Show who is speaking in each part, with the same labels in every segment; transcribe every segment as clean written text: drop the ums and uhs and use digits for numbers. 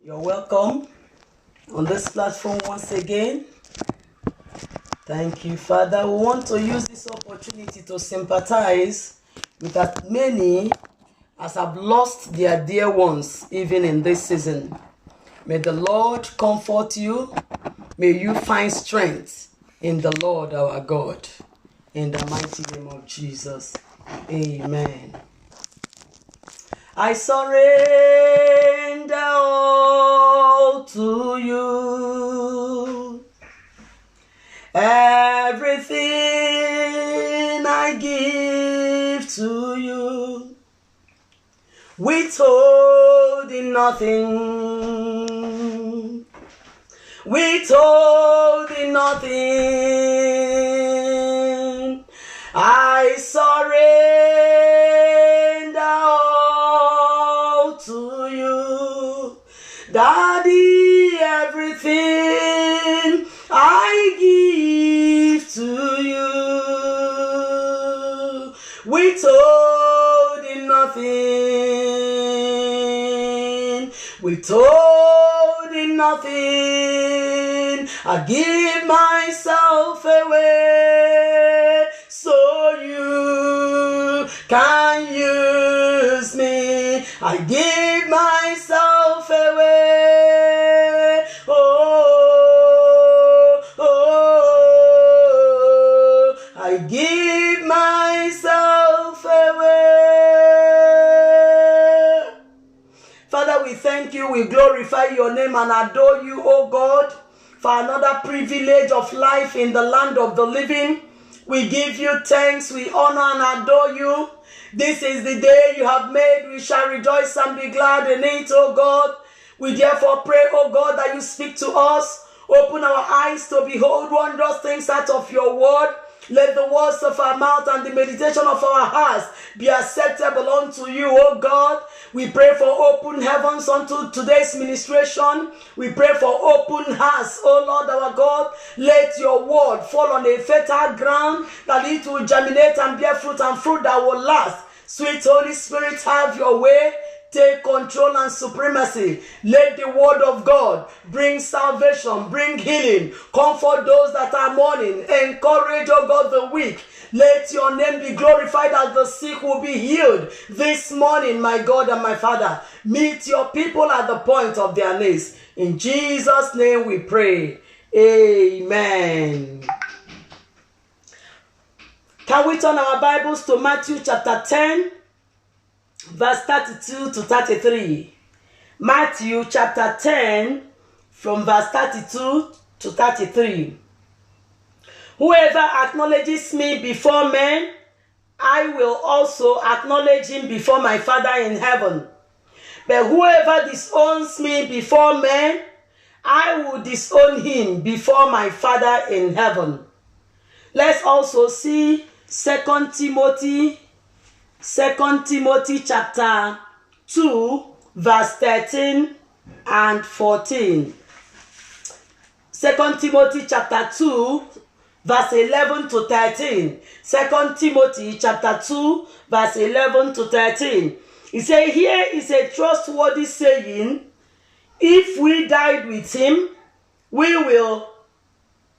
Speaker 1: You're welcome on this platform once again. Thank you, Father. We want to use this opportunity to sympathize with as many as have lost their dear ones, even in this season. May the Lord comfort you. May you find strength in the Lord our God. In the mighty name of Jesus. Amen. I surrender all to you. Everything I give to you. Withholding nothing. Withholding nothing. I surrender all to you. Daddy, everything I give to you. Withholding nothing. Withholding nothing. I give myself away so you can use me. I give myself away. Oh, oh, I give myself away. Father, we thank you, we glorify your name and adore you, O God, for another privilege of life in the land of the living. We give you thanks, we honor and adore you. This is the day you have made. We shall rejoice and be glad in it, O God. We therefore pray, O God, that you speak to us. Open our eyes to behold wondrous things out of your word. Let the words of our mouth and the meditation of our hearts be acceptable unto you, O God. We pray for open heavens unto today's ministration. We pray for open hearts, O Lord our God. Let your word fall on a fertile ground, that it will germinate and bear fruit, and fruit that will last. Sweet Holy Spirit, have your way. Take control and supremacy. Let the word of God bring salvation, bring healing, comfort those that are mourning, encourage, O God, the weak. Let your name be glorified as the sick will be healed this morning, my God and my Father. Meet your people at the point of their needs. In Jesus' name we pray. Amen. Can we turn our Bibles to Matthew chapter 10? Verse 32 to 33. Matthew chapter 10 from verse 32 to 33. Whoever acknowledges me before men, I will also acknowledge him before my Father in heaven. But whoever disowns me before men, I will disown him before my Father in heaven. Let's also see 2 Timothy chapter 2 verse 13 and 14. 2 Timothy chapter 2 verse 11 to 13. 2 Timothy chapter 2 verse 11 to 13. He said, here is a trustworthy saying, if we died with him, we will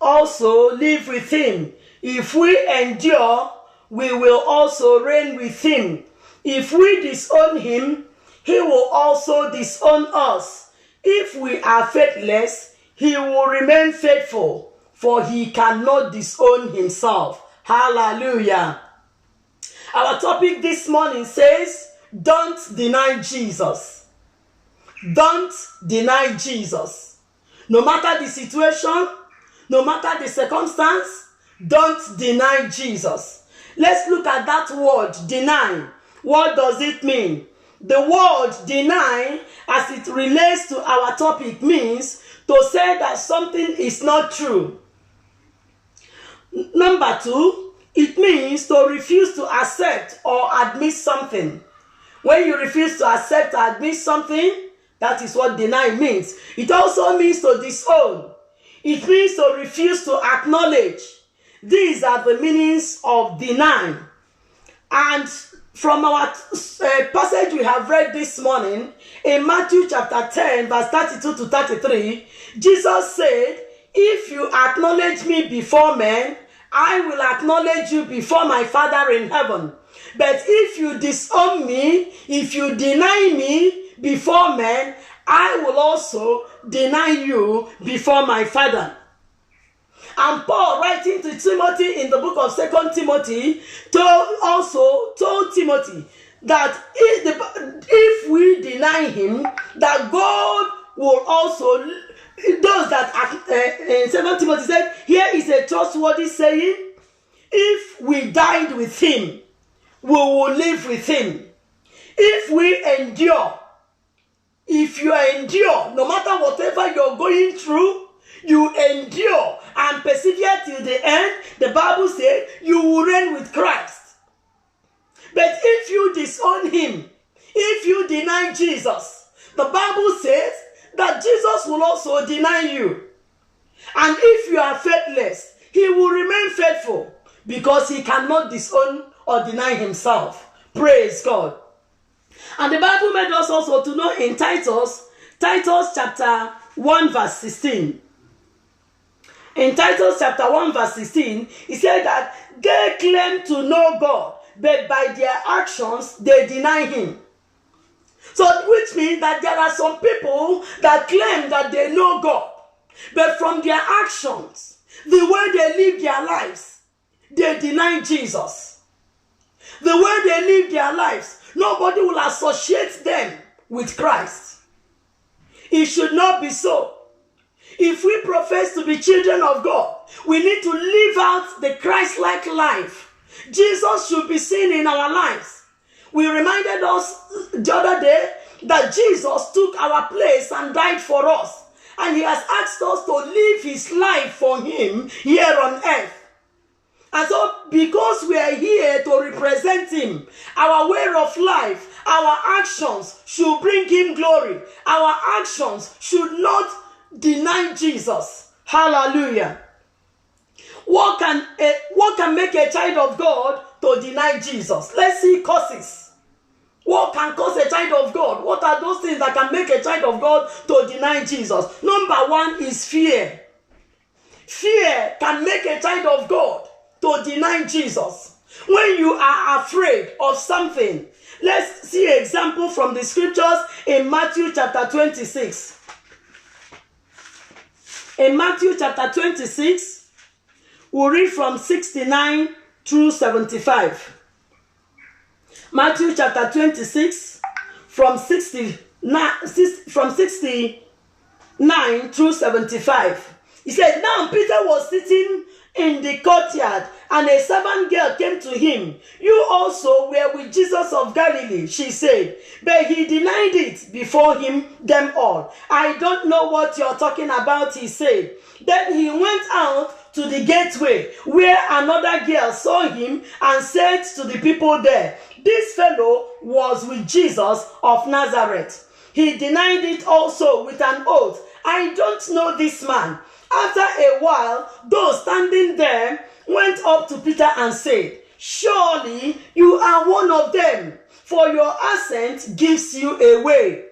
Speaker 1: also live with him. If we endure, we will also reign with him. If we disown him, he will also disown us. If we are faithless, he will remain faithful, for he cannot disown himself. Hallelujah. Our topic this morning says, don't deny Jesus. Don't deny Jesus. No matter the situation, no matter the circumstance, don't deny Jesus. Let's look at that word, deny. What does it mean? The word deny, as it relates to our topic, means to say that something is not true. Number two, it means to refuse to accept or admit something. When you refuse to accept or admit something, that is what deny means. It also means to disown. It means to refuse to acknowledge. These are the meanings of deny. And from our passage we have read this morning in Matthew chapter 10, verse 32 to 33, Jesus said, if you acknowledge me before men, I will acknowledge you before my Father in heaven. But if you disown me, if you deny me before men, I will also deny you before my Father. And Paul, writing to Timothy in the book of 2 Timothy, told Timothy that if we deny him, that God will also, those that in 2 Timothy said, here is a trustworthy saying, if we died with him, we will live with him. If we endure, if you endure, no matter whatever you're going through, you endure and persevere till the end, the Bible says you will reign with Christ. But if you disown him, if you deny Jesus, the Bible says that Jesus will also deny you. And if you are faithless, he will remain faithful because he cannot disown or deny himself. Praise God. And the Bible made us also to know in Titus chapter 1 verse 16. In Titus chapter 1 verse 16, he said that they claim to know God, but by their actions they deny him. So which means that there are some people that claim that they know God, but from their actions, the way they live their lives, they deny Jesus. The way they live their lives, nobody will associate them with Christ. It should not be so. If we profess to be children of God, we need to live out the Christ-like life. Jesus should be seen in our lives. We reminded us the other day that Jesus took our place and died for us. And he has asked us to live his life for him here on earth. And so, because we are here to represent him, our way of life, our actions should bring him glory. Our actions should not deny Jesus. Hallelujah. What can make a child of God to deny Jesus? Let's see causes. What can cause a child of God? What are those things that can make a child of God to deny Jesus? Number one is fear. Fear can make a child of God to deny Jesus. When you are afraid of something, let's see an example from the scriptures in Matthew chapter 26. In Matthew chapter 26, we'll read from 69 through 75. Matthew chapter 26, from 69 through 75. He said, now Peter was sitting in the courtyard, and a servant girl came to him. You also were with Jesus of Galilee, she said. But he denied it before them all. I don't know what you're talking about, he said. Then he went out to the gateway, where another girl saw him and said to the people there, this fellow was with Jesus of Nazareth. He denied it also with an oath. I don't know this man. After a while, those standing there went up to Peter and said, surely you are one of them, for your accent gives you away.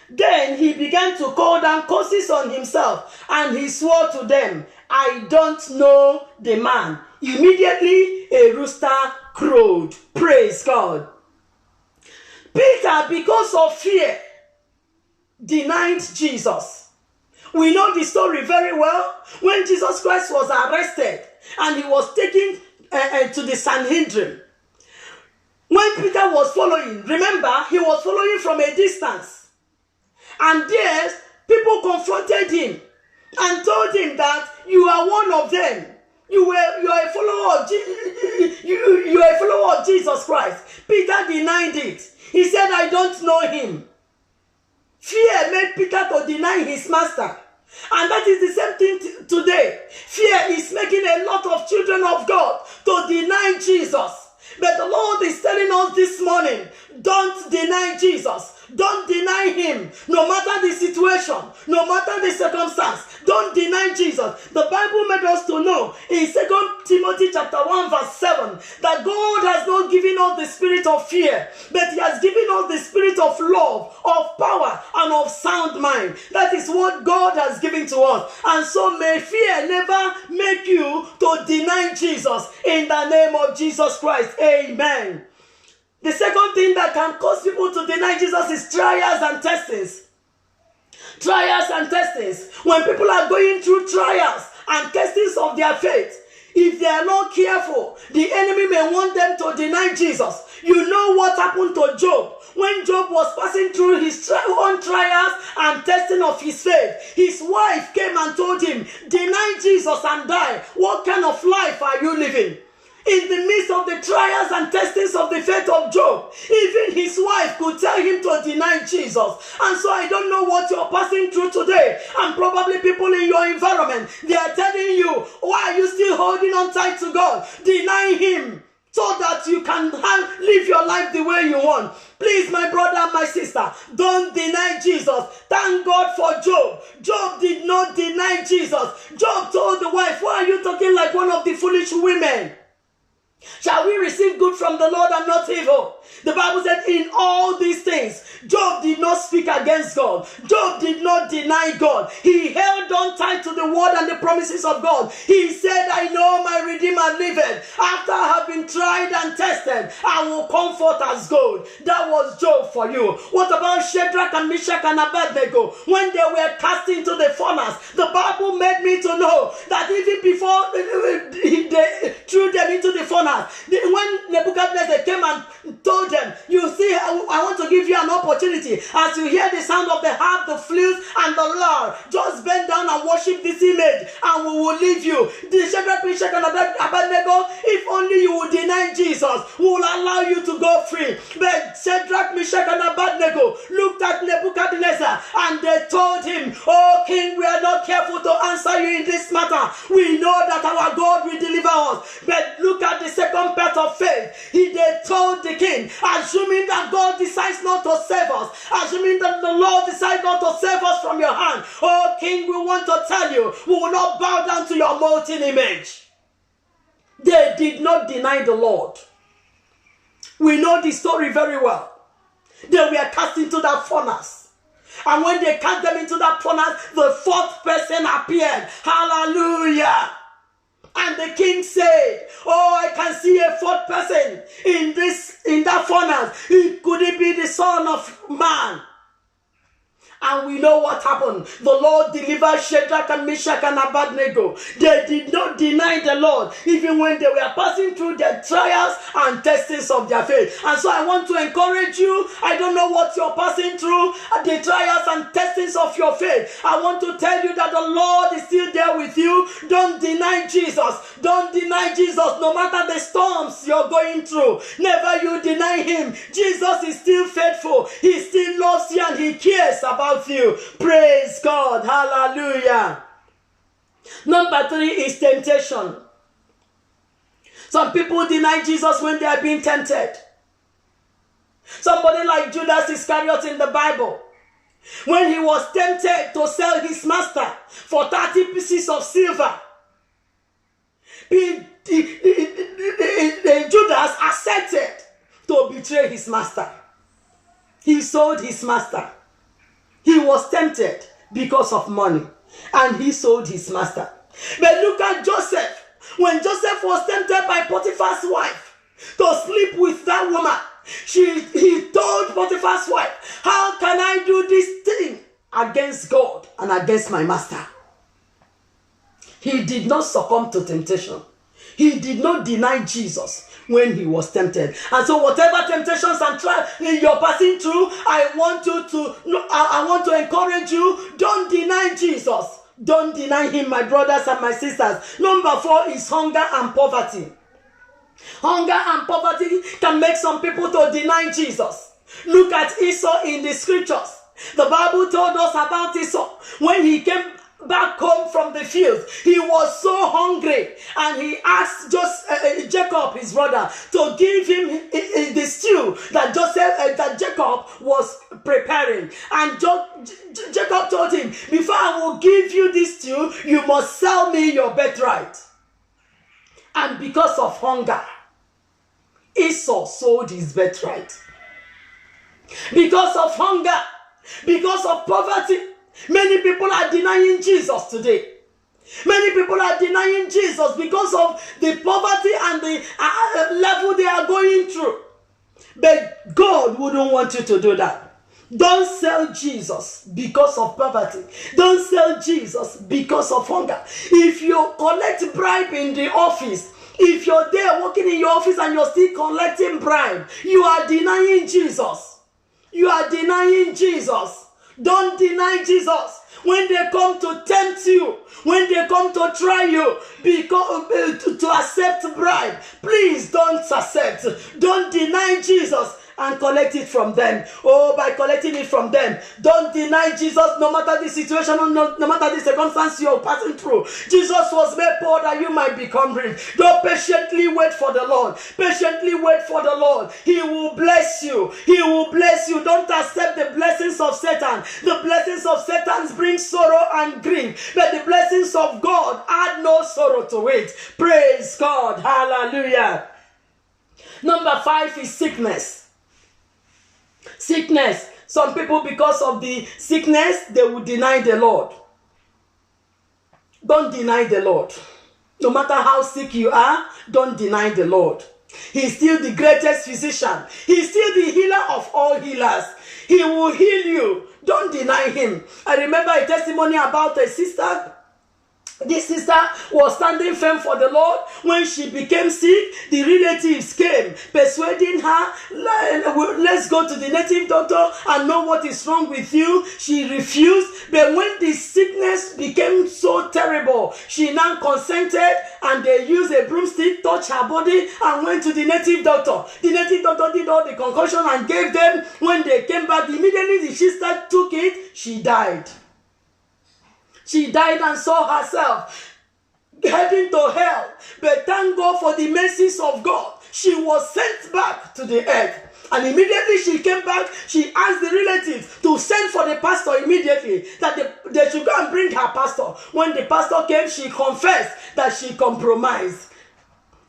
Speaker 1: Then he began to call down curses on himself, and he swore to them, I don't know the man. Immediately a rooster crowed. Praise God. Peter, because of fear, denied Jesus. We know the story very well. When Jesus Christ was arrested and he was taken to the Sanhedrin. When Peter was following, remember, he was following from a distance. And there, people confronted him and told him that you are one of them. You are a follower of Jesus Christ. Peter denied it. He said, I don't know him. Fear made Peter to deny his master. And that is the same thing today. Fear is making a lot of children of God to deny Jesus. But the Lord is telling us this morning, don't deny Jesus. Don't deny him. No matter the situation, no matter the circumstance, Don't deny Jesus. The Bible made us to know in 2 Timothy chapter 1 verse 7 that God has not given us the spirit of fear, but he has given us the spirit of love, of power, and of sound mind. That is what God has given to us. And so may fear never make you to deny Jesus in the name of Jesus Christ. Amen. The second thing that can cause people to deny Jesus is trials and testings. Trials and testings. When people are going through trials and testings of their faith, if they are not careful, the enemy may want them to deny Jesus. You know what happened to Job? When Job was passing through his own trials and testing of his faith, his wife came and told him, deny Jesus and die. What kind of life are you living? In the midst of the trials and testings of the faith of Job, even his wife could tell him to deny Jesus. And so I don't know what you're passing through today. And probably people in your environment, they are telling you, why are you still holding on tight to God? Deny him so that you can live your life the way you want. Please, my brother and my sister, don't deny Jesus. Thank God for Job. Job did not deny Jesus. Job told the wife, why are you talking like one of the foolish women? Shall we receive good from the Lord and not evil? The Bible said in all these things, Job did not speak against God. Job did not deny God. He held on tight to the word and the promises of God. He said, I know my Redeemer liveth. After I have been tried and tested, I will come forth as gold. That was Job for you. What about Shadrach and Meshach and Abednego? When they were cast into the furnace, the Bible made me to know that even before they threw them into the furnace, when Nebuchadnezzar came and told them, you see, I want to give you an opportunity. As you hear the sound of the harp, the flute, and the lyre, just bend down and worship this image, and we will leave you. The Shadrach, Meshach, and Abednego, if only you will deny Jesus, we will allow you to go free. But Shadrach, Meshach, and Abednego looked at Nebuchadnezzar, and they told him, oh king, we are not careful to answer you in this matter. We know that our God will deliver us. But look at the second part of faith. They told the king, assuming that God decides not to save us, assuming that the Lord decides not to save us from your hand, oh king, we want to tell you, we will not bow down to your molten image. They did not deny the Lord. We know the story very well. They were cast into that furnace. And when they cast them into that furnace, the fourth person appeared. Hallelujah. And the king said, oh, I can see a fourth person in that furnace. Could it be the Son of Man? And we know what happened. The Lord delivered Shadrach and Meshach and Abednego. They did not deny the Lord, even when they were passing through their trials and testings of their faith. And so I want to encourage you. I don't know what you're passing through, the trials and testings of your faith. I want to tell you that the Lord is still there with you. Don't deny Jesus. Don't deny Jesus, no matter the storms you're going through. Never you deny him. Jesus is still faithful. He still loves you and he cares about you. Praise God. Hallelujah. Number 3 is temptation. Some people deny Jesus when they are being tempted. Somebody like Judas Iscariot in the Bible, when he was tempted to sell his master for 30 pieces of silver, Judas accepted to betray his master. He sold his master. He was tempted because of money, and he sold his master. But look at Joseph. When Joseph was tempted by Potiphar's wife to sleep with that woman, he told Potiphar's wife, how can I do this thing against God and against my master? He did not succumb to temptation. He did not deny Jesus when he was tempted. And so whatever temptations and trials you're passing through, I want to encourage you, don't deny Jesus. Don't deny him, my brothers and my sisters. Number 4 is hunger and poverty. Hunger and poverty can make some people to deny Jesus. Look at Esau in the scriptures. The Bible told us about Esau when he came back home from the field, he was so hungry, and he asked Jacob, his brother, to give him the stew that Jacob was preparing. And Jacob told him, before I will give you this stew, you must sell me your birthright. And because of hunger, Esau sold his birthright. Because of hunger, because of poverty, many people are denying Jesus today. Many people are denying Jesus because of the poverty and the level they are going through. But God wouldn't want you to do that. Don't sell Jesus because of poverty. Don't sell Jesus because of hunger. If you collect bribe in the office, if you're there working in your office and you're still collecting bribe, you are denying Jesus. You are denying Jesus. Don't deny Jesus. When they come to tempt you, when they come to try you to accept bribe, please don't accept. Don't deny Jesus and collect it from them. Oh, by collecting it from them, don't deny Jesus no matter the situation, no matter the circumstance you're passing through. Jesus was made poor that you might become rich. Don't patiently wait for the Lord. Patiently wait for the Lord. He will bless you. He will bless you. Don't accept the blessings of Satan. The blessings of Satan bring sorrow and grief, but the blessings of God add no sorrow to it. Praise God. Hallelujah. Number 5 is sickness. Sickness. Some people, because of the sickness, they will deny the Lord. Don't deny the Lord. No matter how sick you are, don't deny the Lord. He's still the greatest physician. He's still the healer of all healers. He will heal you. Don't deny him. I remember a testimony about a sister. This sister was standing firm for the Lord. When she became sick, the relatives came, persuading her, let's go to the native doctor and know what is wrong with you. She refused. But when the sickness became so terrible, she now consented, and they used a broomstick, touched her body, and went to the native doctor. The native doctor did all the concoction and gave them. When they came back, immediately the sister took it. She died. She died and saw herself heading to hell. But thank God for the mercies of God. She was sent back to the earth. And immediately she came back, she asked the relatives to send for the pastor immediately, that they should go and bring her pastor. When the pastor came, she confessed that she compromised.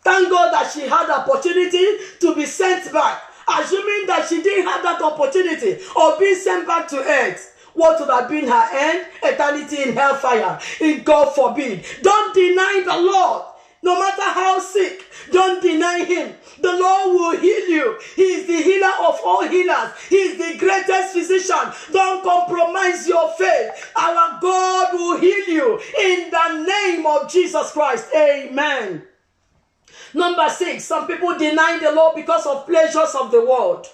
Speaker 1: Thank God that she had the opportunity to be sent back. Assuming that she didn't have that opportunity of being sent back to earth, what would have been her end? Eternity in hellfire. In God forbid. Don't deny the Lord. No matter how sick, don't deny him. The Lord will heal you. He is the healer of all healers. He is the greatest physician. Don't compromise your faith. Our God will heal you in the name of Jesus Christ. Amen. Number 6, some people deny the Lord because of pleasures of the world.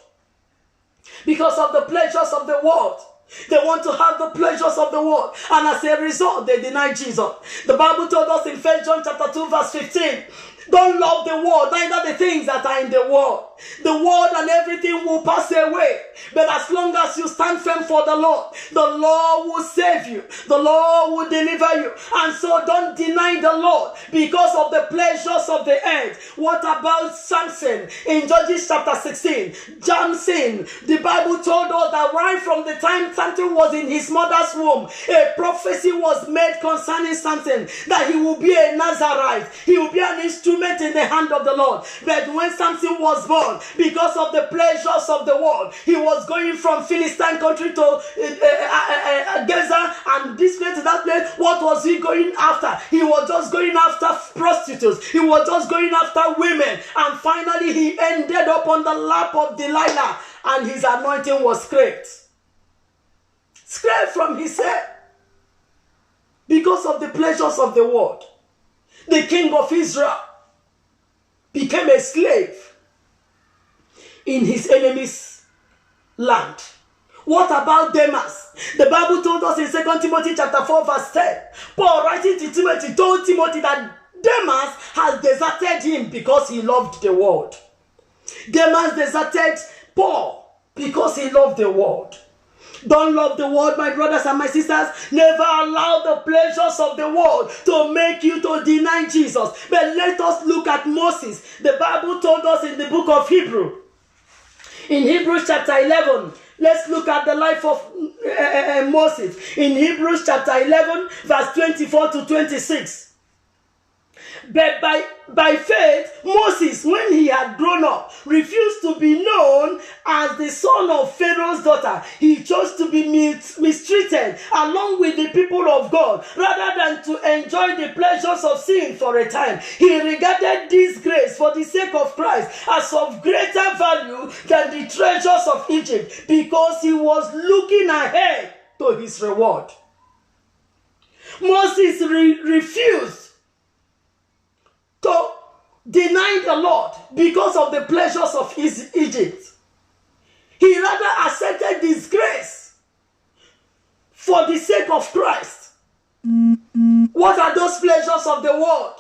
Speaker 1: Because of the pleasures of the world. They want to have the pleasures of the world, and as a result, they deny Jesus. The Bible told us in 1 John chapter 2 verse 15, don't love the world, neither the things that are in the world. The world and everything will pass away, but as long as you stand firm for the Lord will save you. The Lord will deliver you. And so don't deny the Lord because of the pleasures of the earth. What about Samson in Judges chapter 16? Samson, the Bible told us that right from the time Samson was in his mother's womb, a prophecy was made concerning Samson that he will be a Nazarite. He will be an instrument in the hand of the Lord. But when Samson was born, because of the pleasures of the world, he was going from Philistine country to Gaza and this place to that place. What was he going after? He was just going after prostitutes. He was just going after women. And finally he ended up on the lap of Delilah, and his anointing was scraped from his head because of the pleasures of the world. The king of Israel became a slave in his enemy's land. What about Demas? The Bible told us in 2 Timothy chapter 4 verse 10. Paul writing to Timothy told Timothy that Demas has deserted him because he loved the world. Demas deserted Paul because he loved the world. Don't love the world, my brothers and my sisters. Never allow the pleasures of the world to make you to deny Jesus. But let us look at Moses. The Bible told us in the book of Hebrews. In Hebrews chapter 11, let's look at the life of Moses. In Hebrews chapter 11, verse 24 to 26. But by faith, Moses, when he had grown up, refused to be known as the son of Pharaoh's daughter. He chose to be mistreated along with the people of God rather than to enjoy the pleasures of sin for a time. He regarded disgrace for the sake of Christ as of greater value than the treasures of Egypt, because he was looking ahead to his reward. Moses refused to deny the Lord because of the pleasures of Egypt. He rather accepted disgrace for the sake of Christ. What are those pleasures of the world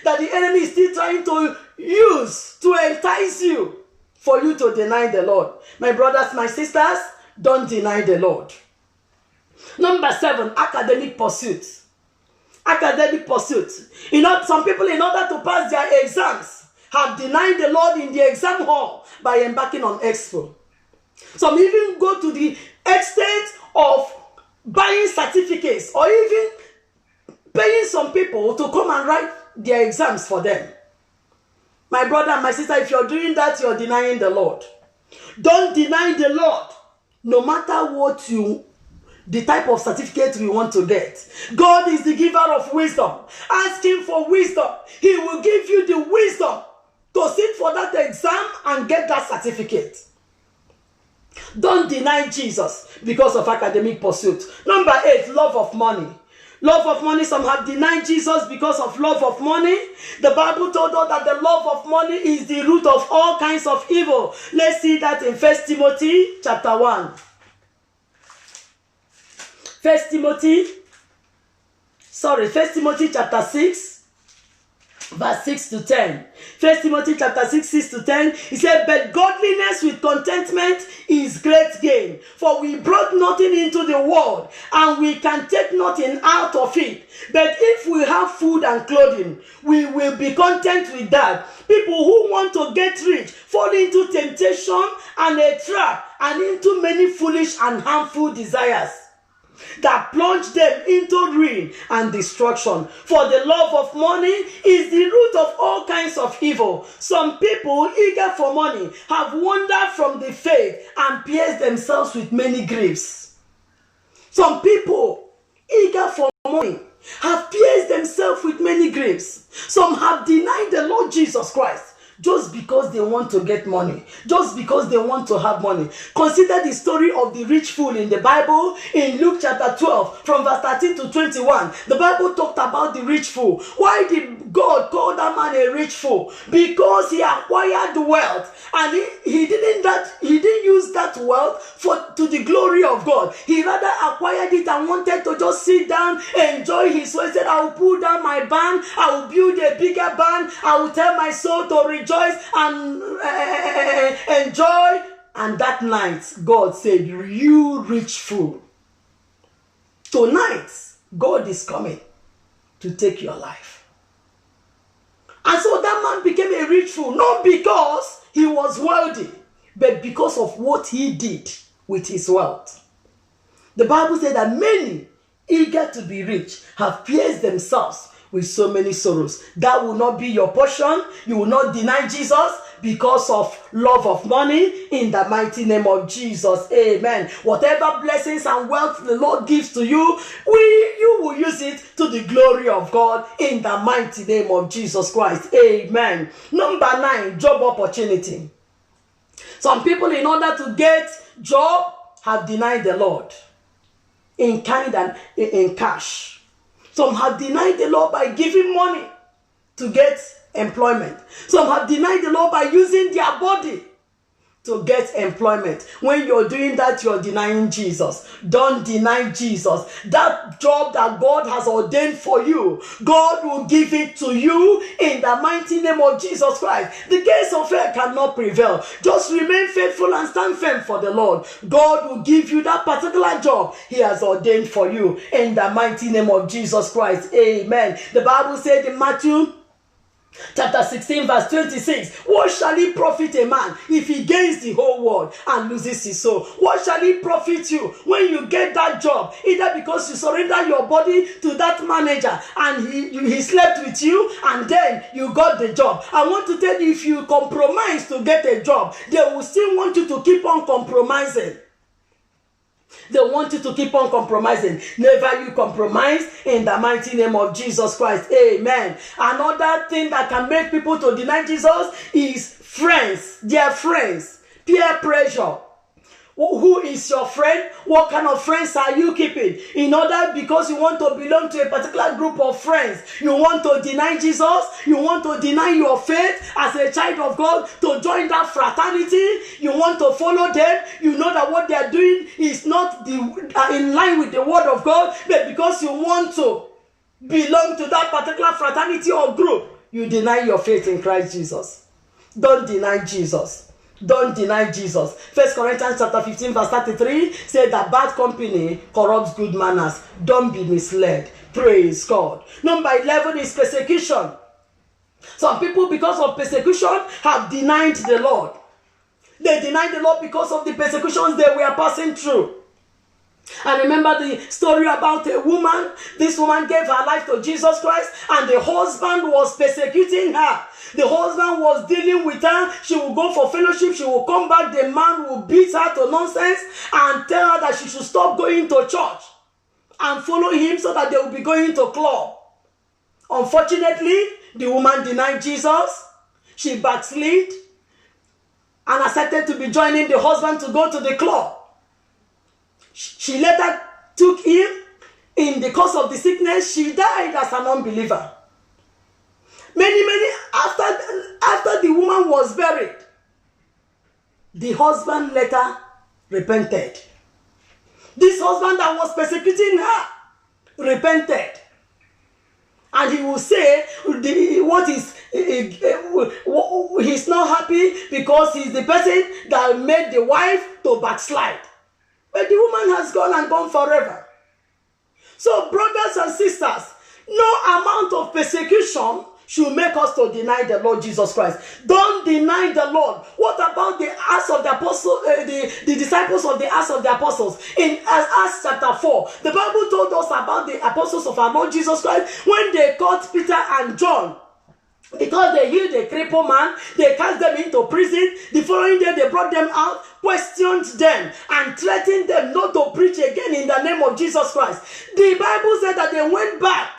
Speaker 1: that the enemy is still trying to use to entice you for you to deny the Lord? My brothers, my sisters, don't deny the Lord. Number 7, academic pursuits. Academic pursuits. You know, some people, in order to pass their exams, have denied the Lord in the exam hall by embarking on expo. Some even go to the extent of buying certificates or even paying some people to come and write their exams for them. My brother and my sister, if you're doing that, you're denying the Lord. Don't deny the Lord, no matter what the type of certificate we want to get. God is the giver of wisdom. Ask him for wisdom. He will give you the wisdom to sit for that exam and get that certificate. Don't deny Jesus because of academic pursuit. Number 8, love of money. Love of money. Some have denied Jesus because of love of money. The Bible told us that the love of money is the root of all kinds of evil. Let's see that in 1 Timothy chapter 1. 1 Timothy chapter 6, verse 6 to 10. 1 Timothy chapter 6, 6 to 10. He said, but godliness with contentment is great gain. For we brought nothing into the world, and we can take nothing out of it. But if we have food and clothing, we will be content with that. People who want to get rich fall into temptation and a trap, and into many foolish and harmful desires that plunge them into ruin and destruction. For the love of money is the root of all kinds of evil. Some people eager for money have wandered from the faith and pierced themselves with many griefs. Some people eager for money have pierced themselves with many griefs. Some have denied the Lord Jesus Christ just because they want to get money, just because they want to have money. Consider the story of the rich fool in the Bible in Luke chapter 12 from verse 13 to 21. The Bible talked about the rich fool. Why did God call that man a rich fool? Because he acquired wealth, and he didn't use that wealth to the glory of God. He rather acquired it and wanted to just sit down, enjoy his wealth. He said, I will pull down my barn, I will build a bigger barn, I will tell my soul to rejoice and enjoy. And that night, God said, you rich fool, tonight, God is coming to take your life. And so that man became a rich fool, not because he was wealthy, but because of what he did with his wealth. The Bible said that many, eager to be rich, have pierced themselves with so many sorrows. That will not be your portion. You will not deny Jesus because of love of money, in the mighty name of Jesus. Amen. Whatever blessings and wealth the Lord gives to you, you will use it to the glory of God, in the mighty name of Jesus Christ. Amen. Number 9, job opportunity. Some people, in order to get job, have denied the Lord in kind and in cash. Some have denied the Lord by giving money to get employment. Some have denied the Lord by using their body to get employment. When you're doing that, you're denying Jesus. Don't deny Jesus. That job that God has ordained for you, God will give it to you in the mighty name of Jesus Christ. The gates of hell cannot prevail. Just remain faithful and stand firm for the Lord. God will give you that particular job he has ordained for you in the mighty name of Jesus Christ. Amen. The Bible said in Matthew chapter 16 verse 26, what shall it profit a man if he gains the whole world and loses his soul? What shall it profit you when you get that job, either because you surrender your body to that manager and he slept with you and then you got the job? I want to tell you, if you compromise to get a job, they will still want you to keep on compromising. They want you to keep on compromising. Never you compromise in the mighty name of Jesus Christ. Amen. Another thing that can make people to deny Jesus is friends. Their friends. Peer pressure. Who is your friend? What kind of friends are you keeping? In order, because you want to belong to a particular group of friends, you want to deny Jesus, you want to deny your faith as a child of God, to join that fraternity, you want to follow them, you know that what they are doing is not in line with the word of God, but because you want to belong to that particular fraternity or group, you deny your faith in Christ Jesus. Don't deny Jesus. Don't deny Jesus. 1 Corinthians chapter 15 verse 33 said that bad company corrupts good manners. Don't be misled. Praise God. Number 11 is persecution. Some people, because of persecution, have denied the Lord. They denied the Lord because of the persecutions they were passing through. I remember the story about a woman. This woman gave her life to Jesus Christ, and the husband was persecuting her. The husband was dealing with her. She will go for fellowship. She will come back. The man will beat her to nonsense and tell her that she should stop going to church and follow him so that they will be going to club. Unfortunately, the woman denied Jesus. She backslid and accepted to be joining the husband to go to the club. She later took him. In the course of the sickness, she died as an unbeliever. Many after the woman was buried, the husband later repented. This husband that was persecuting her repented. And he will say he's not happy because he's the person that made the wife to backslide. But the woman has gone and gone forever. So brothers and sisters, no amount of persecution should make us to deny the Lord Jesus Christ. Don't deny the Lord. What about the Acts of the Apostles, the disciples of the Acts of the Apostles? In Acts chapter 4, the Bible told us about the apostles of our Lord Jesus Christ when they caught Peter and John. Because they healed a crippled man, they cast them into prison. The following day, they brought them out, questioned them, and threatened them not to preach again in the name of Jesus Christ. The Bible said that they went back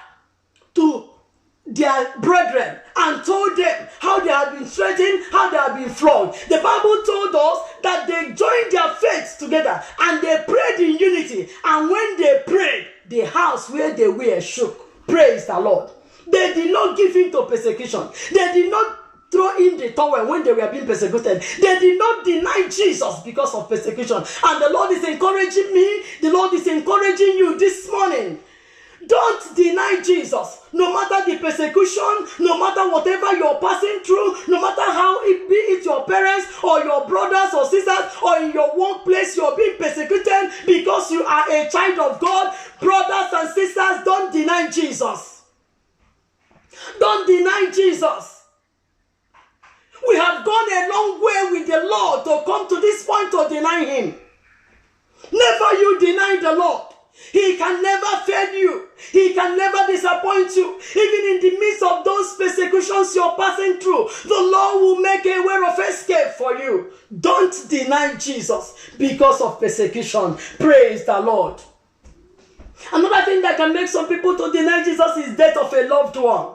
Speaker 1: to their brethren and told them how they had been threatened, how they had been flogged. The Bible told us that they joined their faiths together and they prayed in unity. And when they prayed, the house where they were shook. Praise the Lord. They did not give in to persecution. They did not throw in the towel when they were being persecuted. They did not deny Jesus because of persecution. And the Lord is encouraging me. The Lord is encouraging you this morning. Don't deny Jesus. No matter the persecution, no matter whatever you're passing through, no matter how it be it your parents or your brothers or sisters or in your workplace you're being persecuted because you are a child of God. Brothers and sisters, don't deny Jesus. Don't deny Jesus. We have gone a long way with the Lord to come to this point to deny him. Never you deny the Lord. He can never fail you. He can never disappoint you. Even in the midst of those persecutions you're passing through, the Lord will make a way of escape for you. Don't deny Jesus because of persecution. Praise the Lord. Another thing that can make some people to deny Jesus is death of a loved one.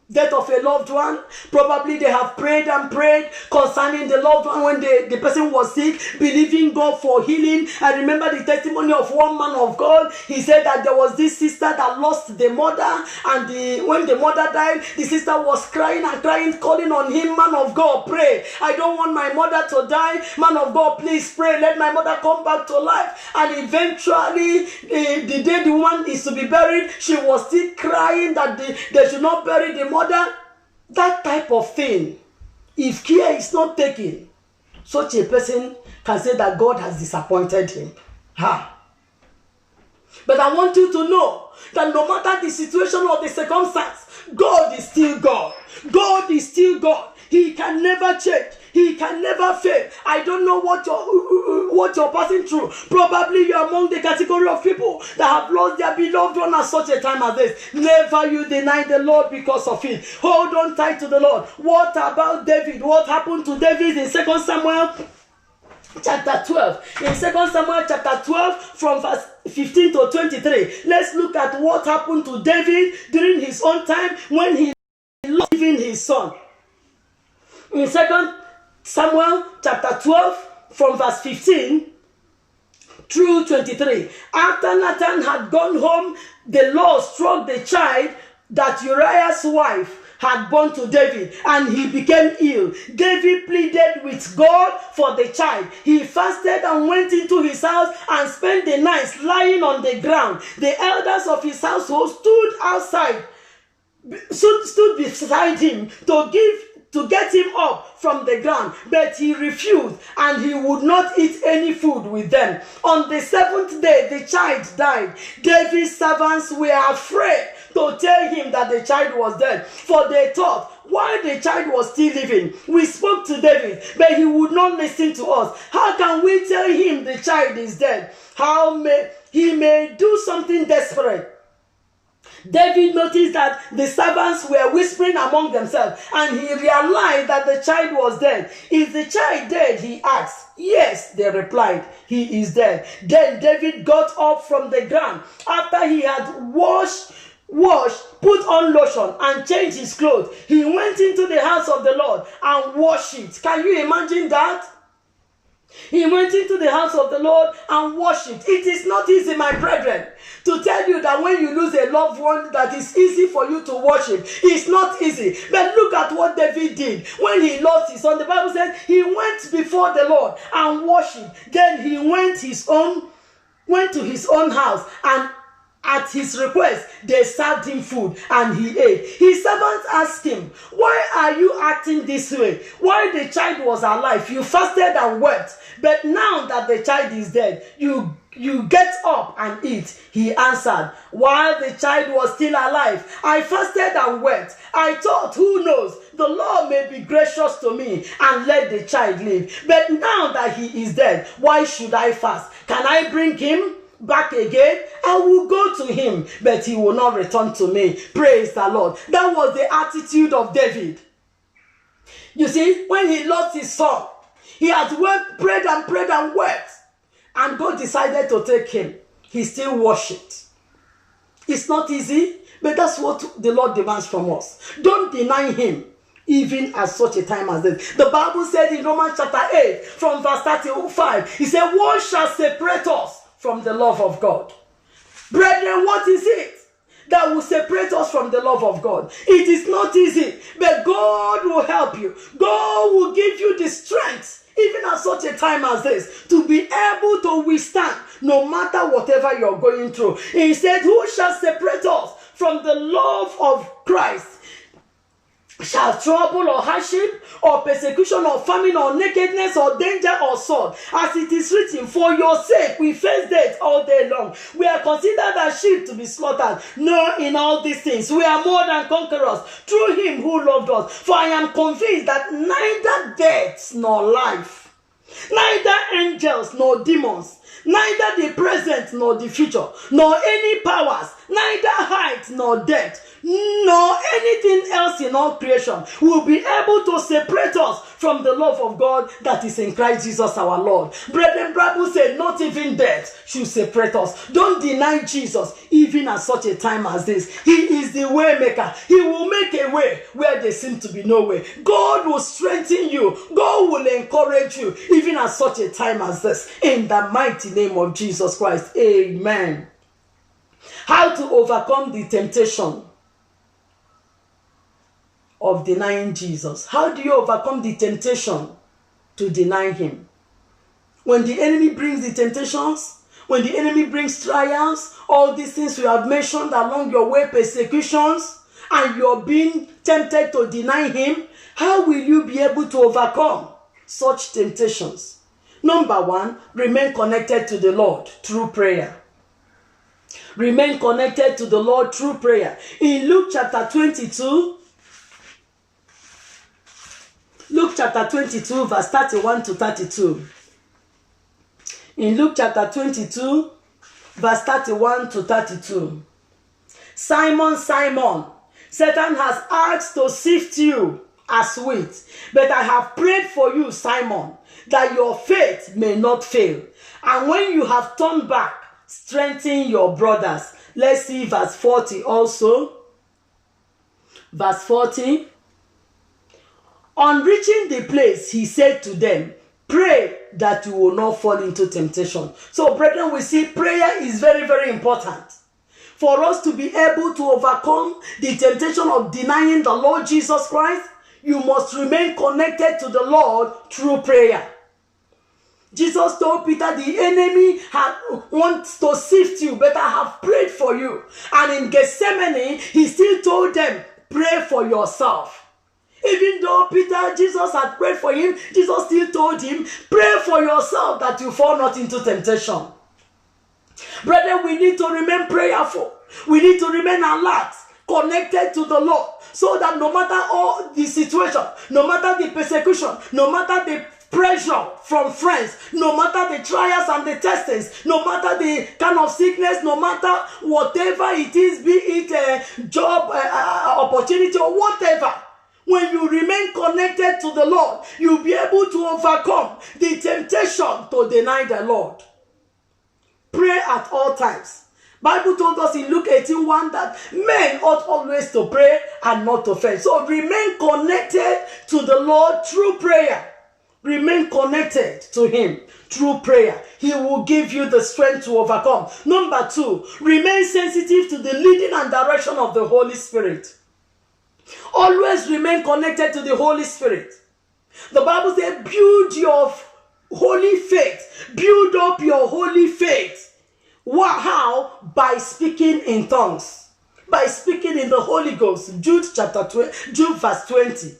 Speaker 1: death of a loved one. Probably they have prayed and prayed concerning the loved one when the person was sick, believing God for healing. I remember the testimony of one man of God. He said that there was this sister that lost the mother, and when the mother died, the sister was crying and crying, calling on him, man of God, pray. I don't want my mother to die. Man of God, please pray. Let my mother come back to life. And eventually, the day the woman is to be buried, she was still crying that they should not bury the mother. That type of thing, if care is not taken, such a person can say that God has disappointed him. But I want you to know that no matter the situation or the circumstance, God is still God. God is still God. He can never change. He can never fail. I don't know what you're passing through. Probably you're among the category of people that have lost their beloved one at such a time as this. Never you deny the Lord because of it. Hold on tight to the Lord. What about David? What happened to David in 2 Samuel chapter 12? In 2 Samuel chapter 12 from verse 15 to 23. Let's look at what happened to David during his own time when he lost even his son. In 2 Samuel chapter 12 from verse 15 through 23. After Nathan had gone home, the Lord struck the child that Uriah's wife had born to David, and he became ill. David pleaded with God for the child. He fasted and went into his house and spent the night lying on the ground. The elders of his household stood beside him to get him up from the ground, but he refused, and he would not eat any food with them. On the 7th day, the child died. David's servants were afraid to tell him that the child was dead, for they thought, while the child was still living, we spoke to David, but he would not listen to us. How can we tell him the child is dead? He may do something desperate. David noticed that the servants were whispering among themselves, and he realized that the child was dead. Is the child dead? He asked. Yes, they replied, he is dead. Then David got up from the ground after he had washed, put on lotion, and changed his clothes. He went into the house of the Lord and worshipped. Can you imagine that? He went into the house of the Lord and worshipped. It is not easy, my brethren, to tell you that when you lose a loved one, that it's easy for you to worship. It's not easy. But look at what David did. When he lost his son, the Bible said he went before the Lord and worshipped. Then he went to his own house, and at his request, they served him food and he ate. His servants asked him, why are you acting this way? While the child was alive, you fasted and wept. But now that the child is dead, you get up and eat. He answered, while the child was still alive, I fasted and wept. I thought, who knows, the Lord may be gracious to me and let the child live. But now that he is dead, why should I fast? Can I bring him back again? I will go to him, but he will not return to me. Praise the Lord. That was the attitude of David. You see, when he lost his son, he had prayed and wept, and God decided to take him. He still worshipped. It's not easy, but that's what the Lord demands from us. Don't deny him, even at such a time as this. The Bible said in Romans chapter 8, from verse 35, he said, what shall separate us from the love of God? Brethren, what is it that will separate us from the love of God? It is not easy, but God will help you. God will give you the strength, even at such a time as this, to be able to withstand no matter whatever you're going through. He said, who shall separate us from the love of Christ? Shall trouble or hardship or persecution or famine or nakedness or danger or sword? As it is written, for your sake we face death all day long. We are considered as sheep to be slaughtered. No, in all these things we are more than conquerors through him who loved us. For I am convinced that neither death nor life, neither angels nor demons, neither the present nor the future, nor any powers, neither height nor depth, nor anything else in all creation will be able to separate us from the love of God that is in Christ Jesus our Lord. Brethren, Bible said, not even death should separate us. Don't deny Jesus, even at such a time as this. He is the way maker. He will make a way where there seems to be no way. God will strengthen you. God will encourage you, even at such a time as this. In the mighty name of Jesus Christ. Amen. How to overcome the temptation of denying Jesus. How do you overcome the temptation to deny him? When the enemy brings the temptations, when the enemy brings trials, all these things we have mentioned along your way, persecutions, and you're being tempted to deny him, how will you be able to overcome such temptations? Number one, remain connected to the Lord through prayer. Remain connected to the Lord through prayer. In Luke chapter 22, verse 31 to 32. In Luke chapter 22, verse 31 to 32. Simon, Simon, Satan has asked to sift you as wheat, but I have prayed for you, Simon, that your faith may not fail. And when you have turned back, strengthen your brothers. Let's see verse 40 also. Verse 40. On reaching the place, he said to them, pray that you will not fall into temptation. So, brethren, we see prayer is very, very important. For us to be able to overcome the temptation of denying the Lord Jesus Christ, you must remain connected to the Lord through prayer. Jesus told Peter, the enemy wants to sift you, but I have prayed for you. And in Gethsemane, he still told them, pray for yourself. Even though Jesus had prayed for him, Jesus still told him, pray for yourself that you fall not into temptation. Brethren, we need to remain prayerful. We need to remain alert, connected to the Lord, so that no matter all the situation, no matter the persecution, no matter the pressure from friends, no matter the trials and the testings, no matter the kind of sickness, no matter whatever it is, be it a job opportunity or whatever, when you remain connected to the Lord, you'll be able to overcome the temptation to deny the Lord. Pray at all times. Bible told us in Luke 18:1 that men ought always to pray and not to faint. So remain connected to the Lord through prayer. Remain connected to him through prayer. He will give you the strength to overcome. Number two, remain sensitive to the leading and direction of the Holy Spirit. Always remain connected to the Holy Spirit. The Bible says, build your holy faith. Build up your holy faith. How? By speaking in tongues. By speaking in the Holy Ghost. Jude verse 20.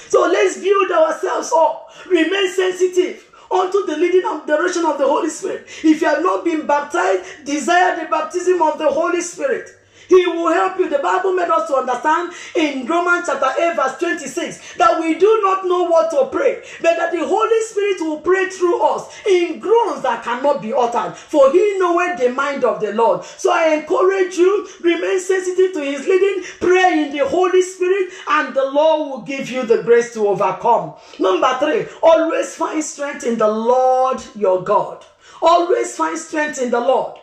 Speaker 1: So let's build ourselves up. Remain sensitive unto the leading and direction of the Holy Spirit. If you have not been baptized, desire the baptism of the Holy Spirit. He will help you. The Bible made us to understand in Romans chapter 8 verse 26 that we do not know what to pray, but that the Holy Spirit will pray through us in groans that cannot be uttered, for he knoweth the mind of the Lord. So I encourage you, remain sensitive to his leading, pray in the Holy Spirit, and the Lord will give you the grace to overcome. Number three, always find strength in the Lord your God. Always find strength in the Lord.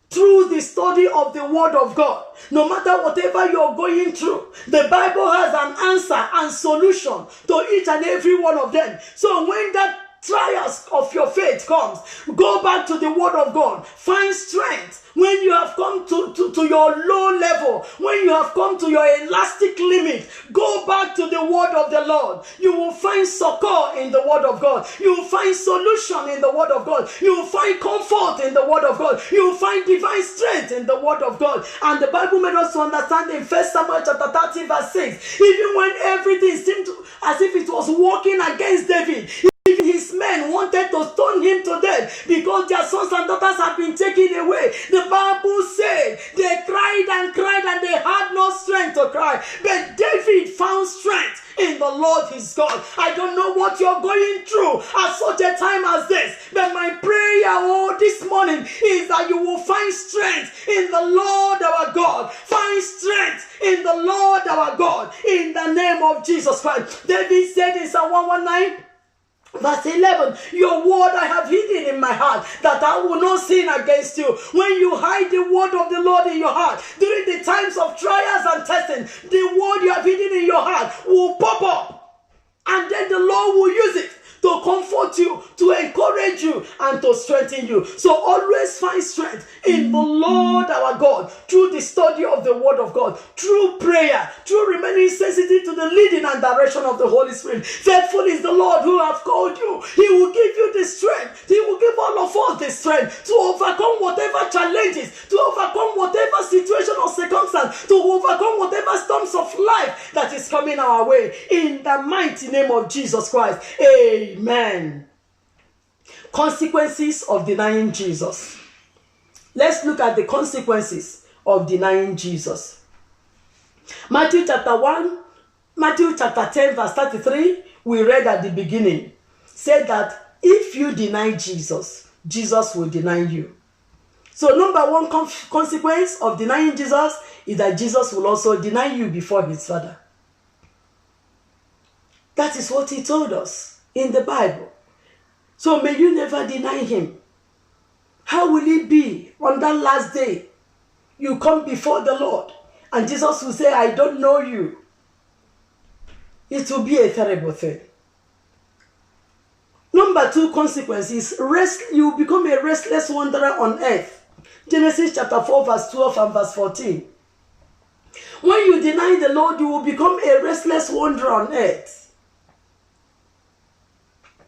Speaker 1: Through the study of the Word of God, no matter whatever you're going through, the Bible has an answer and solution to each and every one of them. So when that trials of your faith comes, go back to the Word of God. Find strength. When you have come to your low level, when you have come to your elastic limit, go back to the Word of the Lord. You will find succor in the Word of God. You will find solution in the Word of God. You will find comfort in the Word of God. You will find divine strength in the Word of God. And the Bible made us to understand in 1 Samuel chapter 30 verse 6, even when everything seemed as if it was working against David, even his men wanted to stone him to death because their sons and daughters had been taken away. The Bible said they cried and cried and they had no strength to cry. But David found strength in the Lord is God. I don't know what you're going through at such a time as this, but my prayer this morning is that you will find strength in the Lord our God. Find strength in the Lord our God in the name of Jesus Christ. David said in Psalm 119, verse 11, your word I have hidden in my heart, that I will not sin against you. When you hide the word of the Lord in your heart, during the times of trials and testing, the word you have hidden in your heart will pop up. And then the Lord will use it to comfort you, to encourage you, and to strengthen you. So always find strength in the Lord our God through the study of the Word of God, through prayer, through remaining sensitive to the leading and direction of the Holy Spirit. Faithful is the Lord who has called you. He will give you the strength. He will give all of us the strength to overcome whatever challenges, to overcome whatever situation or circumstance, to overcome whatever storms of life that is coming our way. In the mighty name of Jesus Christ. Amen. Consequences of denying Jesus. Let's look at the consequences of denying Jesus. Matthew chapter 10 verse 33, we read at the beginning, said that if you deny Jesus, Jesus will deny you. So number one consequence of denying Jesus is that Jesus will also deny you before his Father. That is what he told us in the Bible. So may you never deny him. How will it be on that last day? You come before the Lord and Jesus will say, I don't know you. It will be a terrible thing. Number two consequence is you become a restless wanderer on earth. Genesis chapter 4 verse 12 and verse 14. When you deny the Lord, you will become a restless wanderer on earth.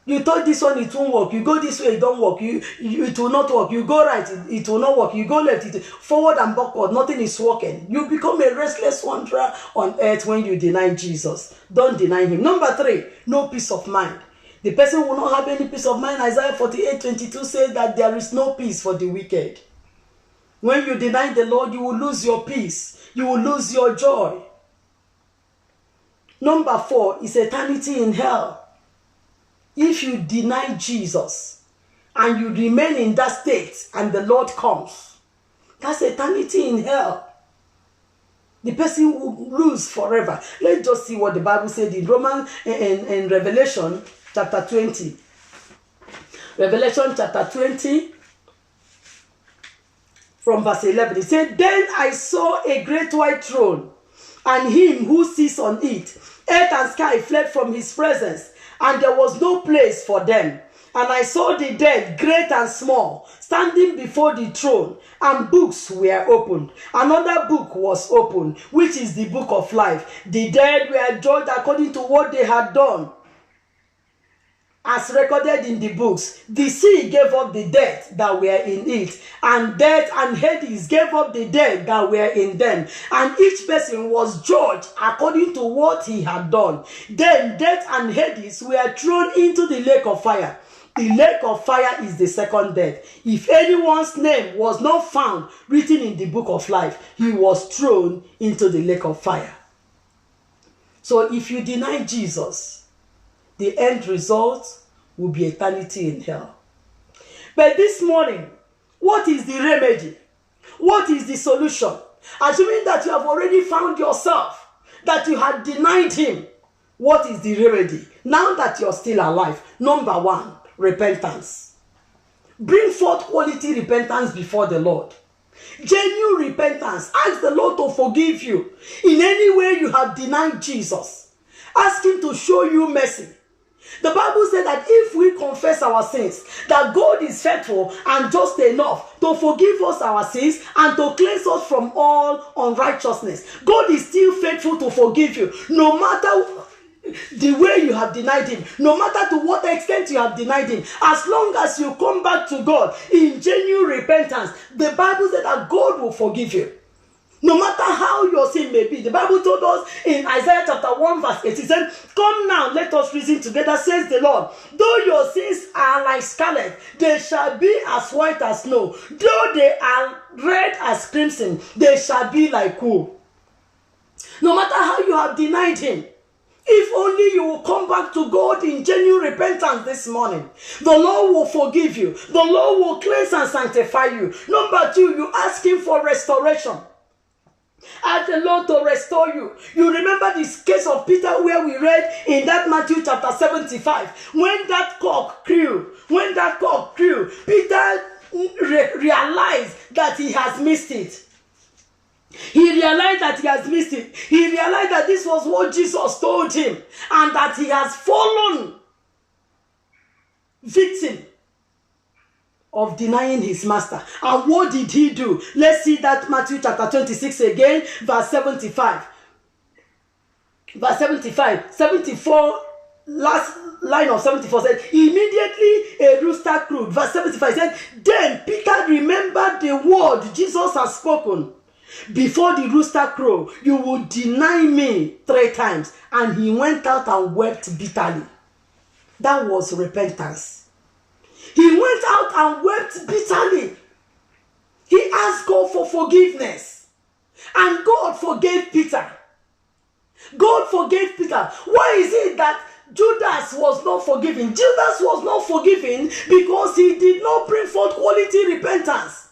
Speaker 1: You thought this one, it won't work. You go this way, it don't work. It will not work. You go right, it will not work. You go left, forward and backward, nothing is working. You become a restless wanderer on earth when you deny Jesus. Don't deny him. Number three, no peace of mind. The person will not have any peace of mind. Isaiah 48:22 says that there is no peace for the wicked. When you deny the Lord, you will lose your peace. You will lose your joy. Number four is eternity in hell. If you deny Jesus and you remain in that state and the Lord comes, that's eternity in hell. The person will lose forever. Let's just see what the Bible said in Revelation chapter 20. Revelation chapter 20 from verse 11. It said, then I saw a great white throne and him who sits on it. Earth and sky fled from his presence, and there was no place for them. And I saw the dead, great and small, standing before the throne, and books were opened. Another book was opened, which is the book of life. The dead were judged according to what they had done, as recorded in the books. The sea gave up the dead that were in it, and death and Hades gave up the dead that were in them, and each person was judged according to what he had done. Then death and Hades were thrown into the lake of fire. The lake of fire is the second death. If anyone's name was not found written in the book of life, he was thrown into the lake of fire. So if you deny Jesus, the end result will be eternity in hell. But this morning, what is the remedy? What is the solution? Assuming that you have already found yourself, that you had denied him, what is the remedy? Now that you're still alive, number one, repentance. Bring forth quality repentance before the Lord. Genuine repentance. Ask the Lord to forgive you. In any way you have denied Jesus, ask him to show you mercy. The Bible said that if we confess our sins, that God is faithful and just enough to forgive us our sins and to cleanse us from all unrighteousness. God is still faithful to forgive you, no matter the way you have denied him, no matter to what extent you have denied him. As long as you come back to God in genuine repentance, the Bible said that God will forgive you. No matter how your sin may be. The Bible told us in Isaiah chapter 1 verse 8, it said, come now, let us reason together, says the Lord. Though your sins are like scarlet, they shall be as white as snow. Though they are red as crimson, they shall be like wool. No matter how you have denied him, If only you will come back to God in genuine repentance this morning, the Lord will forgive you. The Lord will cleanse and sanctify you. Number 2, you ask Him for restoration. Ask the Lord to restore you. You remember this case of Peter where we read in that Matthew chapter 75. When that cock crew, Peter realized that he has missed it. He realized that he has missed it. He realized that this was what Jesus told him and that he has fallen victim of denying his master. And what did he do? Let's see that Matthew chapter 26 again, verse 75. Verse 75, 74, last line of 74 said, immediately a rooster crowed. Verse 75 said, then Peter remembered the word Jesus has spoken. Before the rooster crow, you will deny me 3 times. And he went out and wept bitterly. That was repentance. He went out and wept bitterly. He asked God for forgiveness. And God forgave Peter. God forgave Peter. Why is it that Judas was not forgiven? Judas was not forgiven because he did not bring forth quality repentance.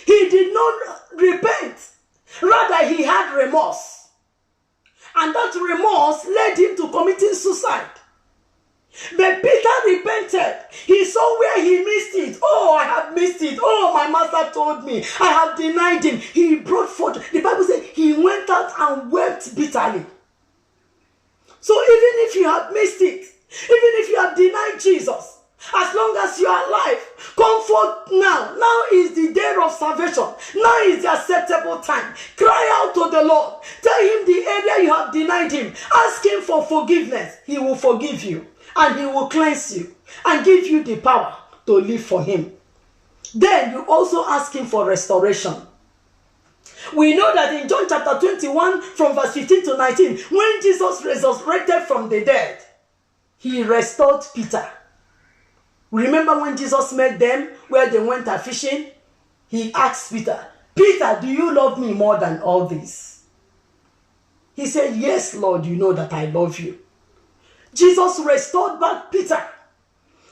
Speaker 1: He did not repent. Rather, he had remorse. And that remorse led him to committing suicide. But Peter repented. He saw where he missed it. Oh, I have missed it. Oh, my master told me. I have denied him. He brought forth. The Bible said he went out and wept bitterly. So even if you have missed it, even if you have denied Jesus, as long as you are alive, come forth now. Now is the day of salvation. Now is the acceptable time. Cry out to the Lord. Tell him the area you have denied him. Ask him for forgiveness. He will forgive you. And he will cleanse you. And give you the power to live for him. Then you also ask him for restoration. We know that in John chapter 21 from verse 15 to 19, when Jesus resurrected from the dead, he restored Peter. Remember when Jesus met them where they went a fishing? He asked Peter, Peter, do you love me more than all this? He said, yes, Lord, you know that I love you. Jesus restored back Peter.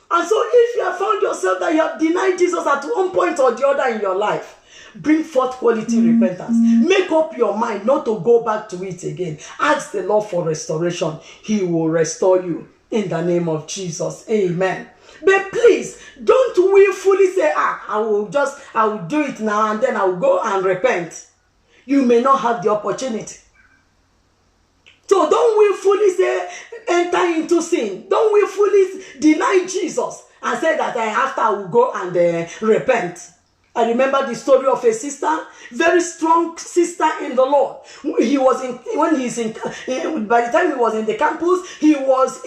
Speaker 1: And so if you have found yourself that you have denied Jesus at one point or the other in your life, bring forth quality repentance. Make up your mind not to go back to it again. Ask the Lord for restoration. He will restore you in the name of Jesus. Amen. But please, don't willfully say, I will do it now and then I will go and repent. You may not have the opportunity. So don't willfully say, enter into sin. Don't willfully deny Jesus and say that after I will go and repent. I remember the story of a sister, very strong sister in the Lord. By the time he was in the campus, he was,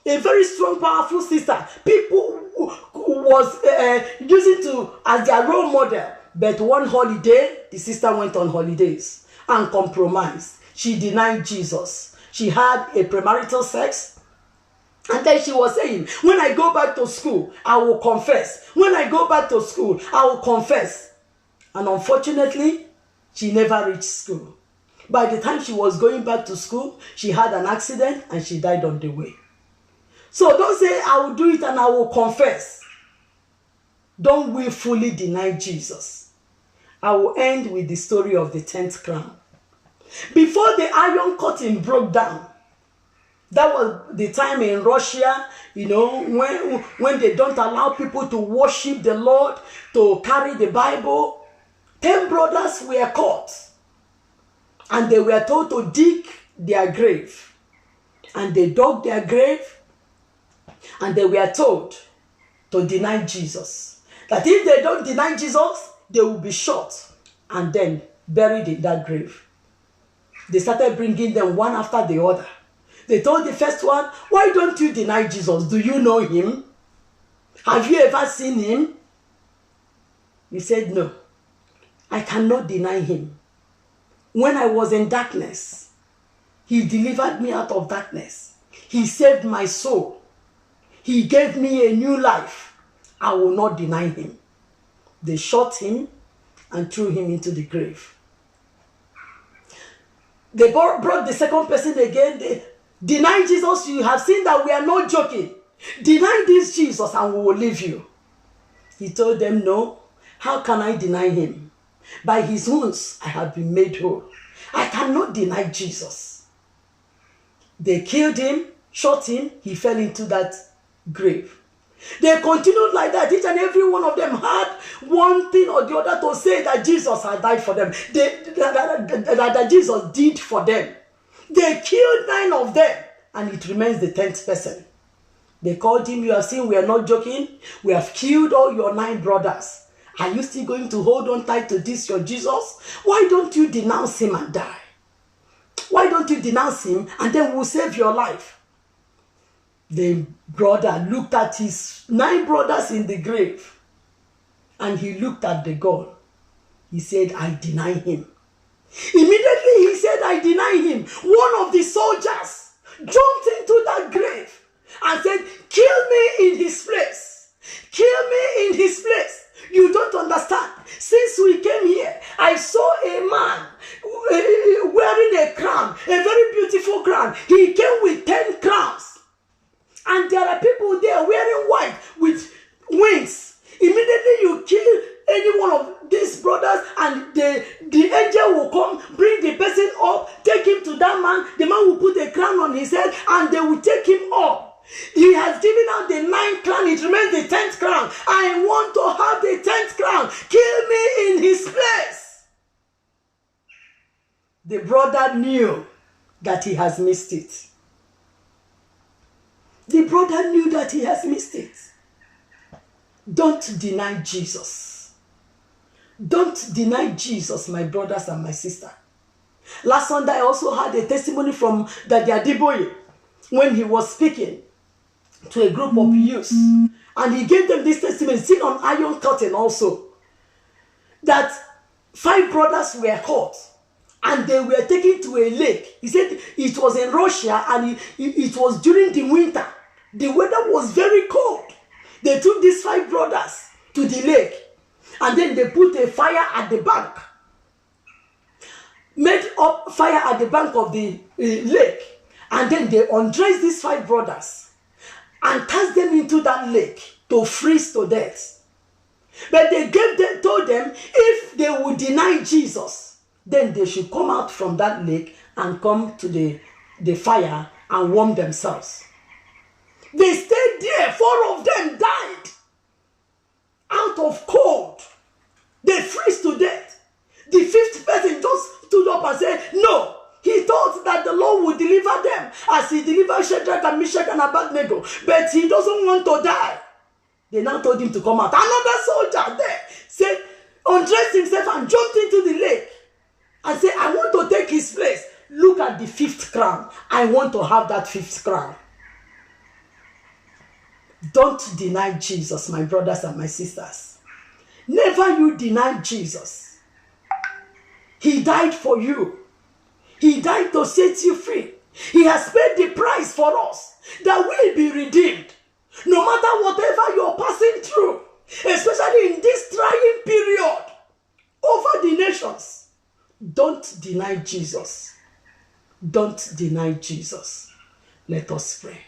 Speaker 1: a very strong, powerful sister. People was using to as their role model. But one holiday, the sister went on holidays and compromised. She denied Jesus. She had a premarital sex. And then she was saying, when I go back to school, I will confess. When I go back to school, I will confess. And unfortunately, she never reached school. By the time she was going back to school, she had an accident and she died on the way. So don't say, I will do it and I will confess. Don't willfully deny Jesus. I will end with the story of the 10th crown. Before the Iron Curtain broke down, that was the time in Russia, when they don't allow people to worship the Lord, to carry the Bible. 10 brothers were caught. And they were told to dig their grave. And they dug their grave. And they were told to deny Jesus. That if they don't deny Jesus, they will be shot and then buried in that grave. They started bringing them one after the other. They told the first one, why don't you deny Jesus? Do you know him? Have you ever seen him? He said, no, I cannot deny him. When I was in darkness, he delivered me out of darkness. He saved my soul. He gave me a new life. I will not deny him. They shot him and threw him into the grave. They brought the second person again. Deny Jesus, you have seen that we are not joking. Deny this Jesus and we will leave you. He told them, no. How can I deny him? By his wounds, I have been made whole. I cannot deny Jesus. They killed him, shot him, he fell into that grave. They continued like that. Each and every one of them had one thing or the other to say that Jesus had died for them. That Jesus did for them. They killed 9 of them, and it remains the 10th person. They called him, you have seen, we are not joking. We have killed all your 9 brothers. Are you still going to hold on tight to this, your Jesus? Why don't you denounce him and die? Why don't you denounce him and then we'll save your life? The brother looked at his 9 brothers in the grave and he looked at the God. He said, I deny him. Immediately he said, I deny him. One of the soldiers jumped into that grave and said, kill me in his place. Kill me in his place. You don't understand. Since we came here, I saw a man wearing a crown, a very beautiful crown. He came with 10 crowns. And there are people there wearing white with wings. Immediately you kill any one of these brothers and the angel will come, bring the person up, take him to that man. The man will put a crown on his head and they will take him up. He has given out the 9th crown. It remains the 10th crown. I want to have the 10th crown. Kill me in his place. The brother knew that he has missed it. The brother knew that he has missed it. Don't deny Jesus. Don't deny Jesus, my brothers and my sister. Last Sunday, I also had a testimony from Daddy Adeboye when he was speaking to a group of youths. And he gave them this testimony, seen on Iron Curtain also, that 5 brothers were caught and they were taken to a lake. He said it was in Russia and it was during the winter. The weather was very cold. They took these 5 brothers to the lake and then they put a fire at the bank. Made up fire at the bank of the lake. And then they undressed these 5 brothers and cast them into that lake to freeze to death. But they told them if they would deny Jesus, then they should come out from that lake and come to the fire and warm themselves. They stayed there. 4 of them died out of cold. They freeze to death. The 5th person just stood up and said, no. He thought that the Lord would deliver them as he delivered Shadrach and Meshach and Abednego. But he doesn't want to die. They now told him to come out. Another soldier there said, undressed himself and jumped into the lake and said, I want to take his place. Look at the 5th crown. I want to have that 5th crown. Don't deny Jesus, my brothers and my sisters. Never you deny Jesus. He died for you. He died to set you free. He has paid the price for us that we'll be redeemed. No matter whatever you're passing through, especially in this trying period over the nations, don't deny Jesus. Don't deny Jesus. Let us pray.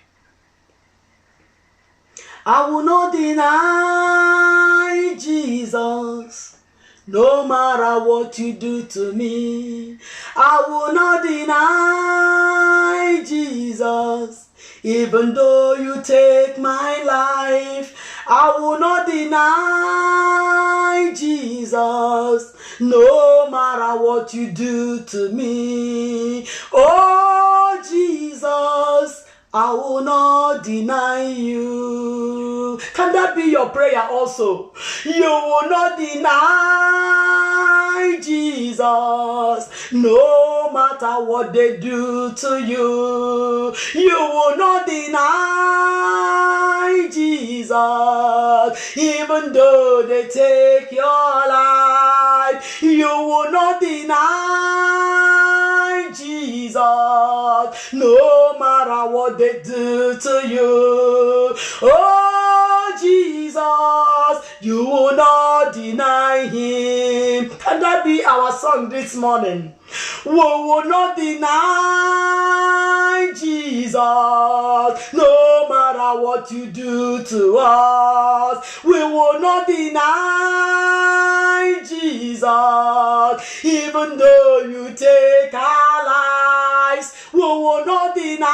Speaker 1: I will not deny Jesus. No matter what you do to me, I will not deny Jesus. Even though you take my life, I will not deny Jesus. No matter what you do to me, oh Jesus, I will not deny you. Can that be your prayer also? You will not deny Jesus. No matter what they do to you, you will not deny Jesus. Even though they take your life, you will not deny Jesus. No matter what they do to you, oh Jesus, you will not deny him. Can that that be our song this morning? We will not deny Jesus, no matter what you do to us. We will not deny Jesus, even though you take our lives. We will not deny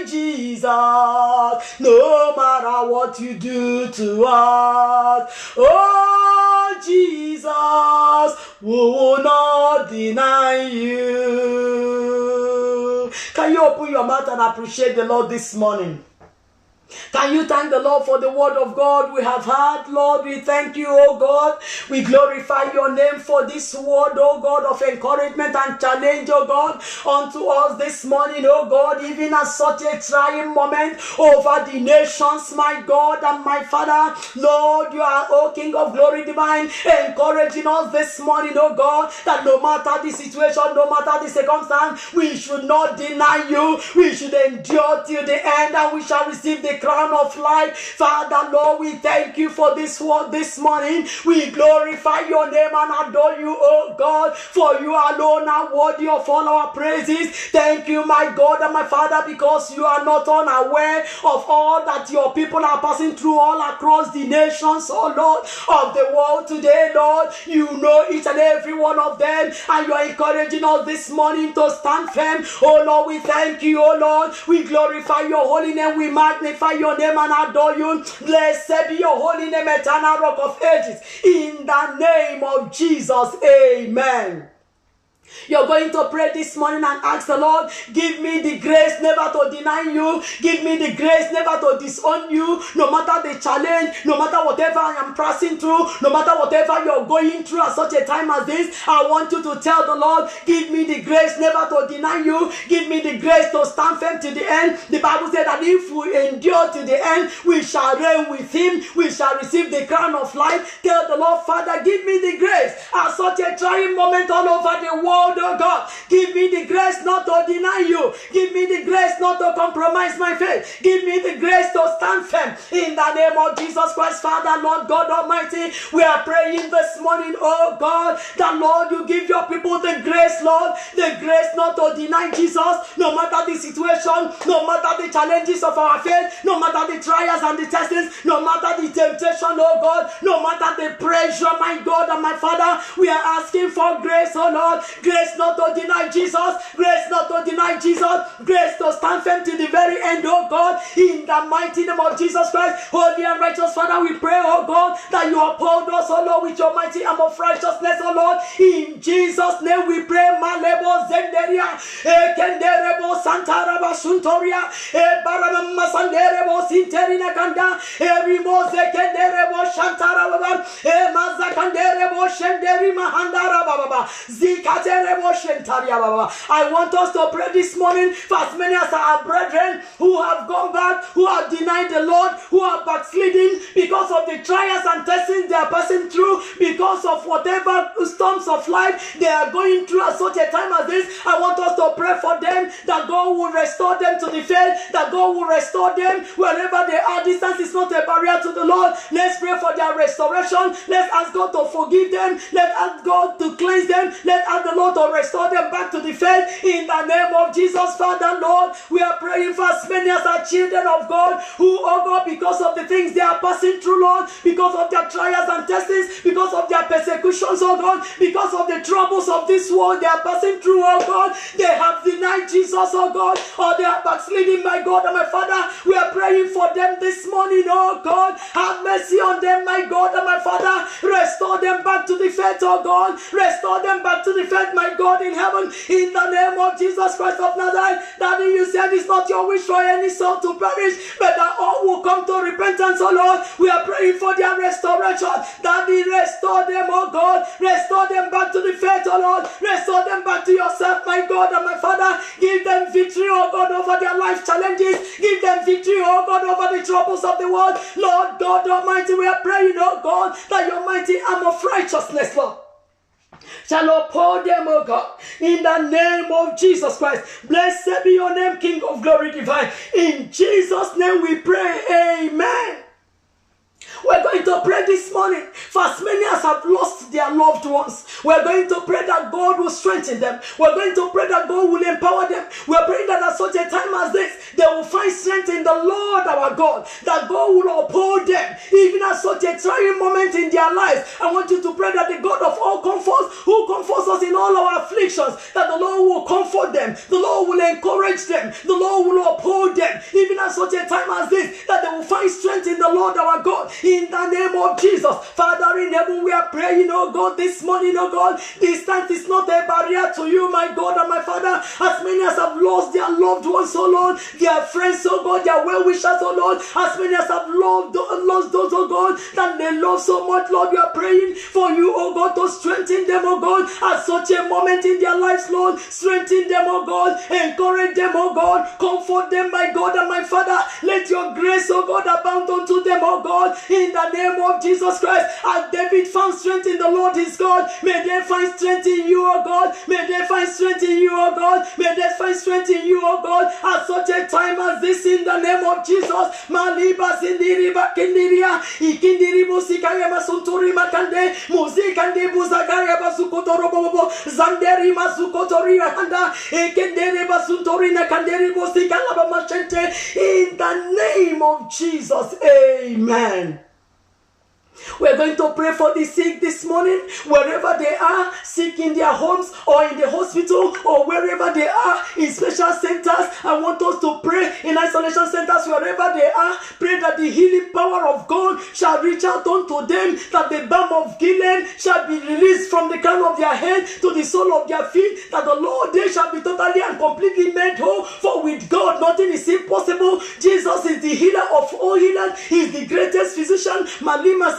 Speaker 1: Jesus, no matter what you do to us. Oh, Jesus, we will not deny you. Can you open your mouth and appreciate the Lord this morning? Can you thank the Lord for the word of God we have heard? Lord, we thank you, oh God. We glorify your name for this word, oh God, of encouragement and challenge, oh God, unto us this morning, oh God, even at such a trying moment over the nations, my God and my Father. Lord, you are, oh King of glory divine, encouraging us this morning, oh God, that no matter the situation, no matter the circumstance, we should not deny you. We should endure till the end, and we shall receive the crown of life. Father, Lord, we thank you for this word this morning. We glorify your name and adore you, oh God, for you alone are worthy of all our praises. Thank you, my God and my Father, because you are not unaware of all that your people are passing through all across the nations, oh Lord, of the world today, Lord. You know each and every one of them, and you are encouraging us this morning to stand firm. Oh Lord, we thank you, oh Lord. We glorify your holy name. We magnify your name and adore you. Blessed be your holy name, eternal rock of ages. In the name of Jesus, amen. You're going to pray this morning and ask the Lord, give me the grace never to deny you. Give me the grace never to disown you. No matter the challenge, no matter whatever I am passing through, no matter whatever you're going through at such a time as this, I want you to tell the Lord, give me the grace never to deny you. Give me the grace to stand firm to the end. The Bible said that if we endure to the end, we shall reign with him. We shall receive the crown of life. Tell the Lord, Father, give me the grace at such a trying moment all over the world. Oh God, give me the grace not to deny you. Give me the grace not to compromise my faith. Give me the grace to stand firm in the name of Jesus Christ. Father, Lord God Almighty, we are praying this morning, oh God, that Lord, you give your people the grace, Lord, the grace not to deny Jesus, no matter the situation, no matter the challenges of our faith, no matter the trials and the testings, no matter the temptation, oh God, no matter the pressure, my God and my Father, we are asking for grace, oh Lord, grace not to deny Jesus, grace not to deny Jesus, grace to stand firm to the very end, oh God, in the mighty name of Jesus Christ. Holy and righteous Father, we pray, oh God, that you uphold us, oh Lord, with your mighty arm of righteousness, oh Lord, in Jesus' name we pray. Malebo Zenderia, Kenderebo Santaraba Suntoria, Baramama Sanderebo Sinterina Kanda, Rimoze Kenderebo Shantarababa, Mazakanderebo Shenderi Mahandara Baba, Zikaterebo Shentaria Baba. I want us to pray this morning for as many as our brethren who have gone back, who have denied the Lord, who are backsliding because of the trials and testings they are passing through, because of whatever storms of life they are going through at such a time as this. I want us to pray for them, that God will restore them to the faith, that God will restore them wherever they are. Distance is not a barrier to the Lord. Let's pray for their restoration. Let's ask God to forgive them. Let's ask God to cleanse them. Let's ask the Lord to restore them back to the faith in the name of Jesus. Father, Lord, we are praying for as many as are children of God who, oh God, because of the things they are passing through, Lord, because of their trials and testings, because of their persecutions, oh God, because of the troubles of this world they are passing through, oh God, they have denied Jesus, oh God, or they are backsliding, my God and my Father. We are praying for them this morning, oh God. Have mercy on them, my God and my Father. Restore them back to the faith, oh God. Restore them back to the faith, my God in heaven, in the name of Jesus Christ of Nazareth. Daddy, you said it's not your wish for any soul to perish, but that all will come to repentance, oh Lord. We are praying for their restoration. Daddy, restore them, oh God. Restore them back to the faith, oh Lord. Restore them back to yourself, my God and my Father. Give them victory, oh God, over their life challenges. Give them victory, oh God, over the troubles of the world. Lord God Almighty, we are praying, oh God, that your mighty arm of righteousness, Lord, shall uphold them, oh God, in the name of Jesus Christ. Blessed be your name, King of glory divine. In Jesus' name we pray, amen. We're going to pray this morning for as many as have lost their loved ones. We're going to pray that God will strengthen them. We're going to pray that God will empower them. We're praying that at such a time as this, they will find strength in the Lord our God, that God will uphold them, even at such a trying moment in their lives. I want you to pray that the God of all comfort, who comforts us in all our afflictions, that the Lord will comfort them, the Lord will encourage them, the Lord will uphold them, even at such a time as this, that they will find strength in the Lord our God, in the name of Jesus. Father in heaven, we are praying, oh God, this morning, oh God, distance is not a barrier to you, my God and my Father. As many as have lost their loved ones, oh Lord, their friends, oh God, their well-wishers, oh Lord, as many as have lost those, oh God, that they love so much, Lord, we are praying for you, oh God, to strengthen them, oh God, at such a moment in their lives, Lord. Strengthen them, oh God, encourage them, oh God, comfort them, my God and my Father. Let your grace, oh God, abound unto them, oh God, in the name of Jesus Christ. As David found strength in the Lord his God, may they find strength in you, oh God. May they find strength in you, oh God. May they find strength in you, oh God, at such a time as this, in the name of Jesus. Maliba sindiriba kindiria ikindiribu sikaya masunturi makande muzikande buzagaya basukotoro bobo zanderi masukotori handa ekendere basuntori na kanderi busikala bamachente. In the name of Jesus, amen. We're going to pray for the sick this morning, wherever they are, sick in their homes or in the hospital or wherever they are, in special centers. I want us to pray in isolation centers, wherever they are. Pray that the healing power of God shall reach out unto them, that the balm of Gilead shall be released from the crown of their head to the sole of their feet, that the Lord, they shall be totally and completely made whole. For with God, nothing is impossible. Jesus is the healer of all healers. He is the greatest physician. Malima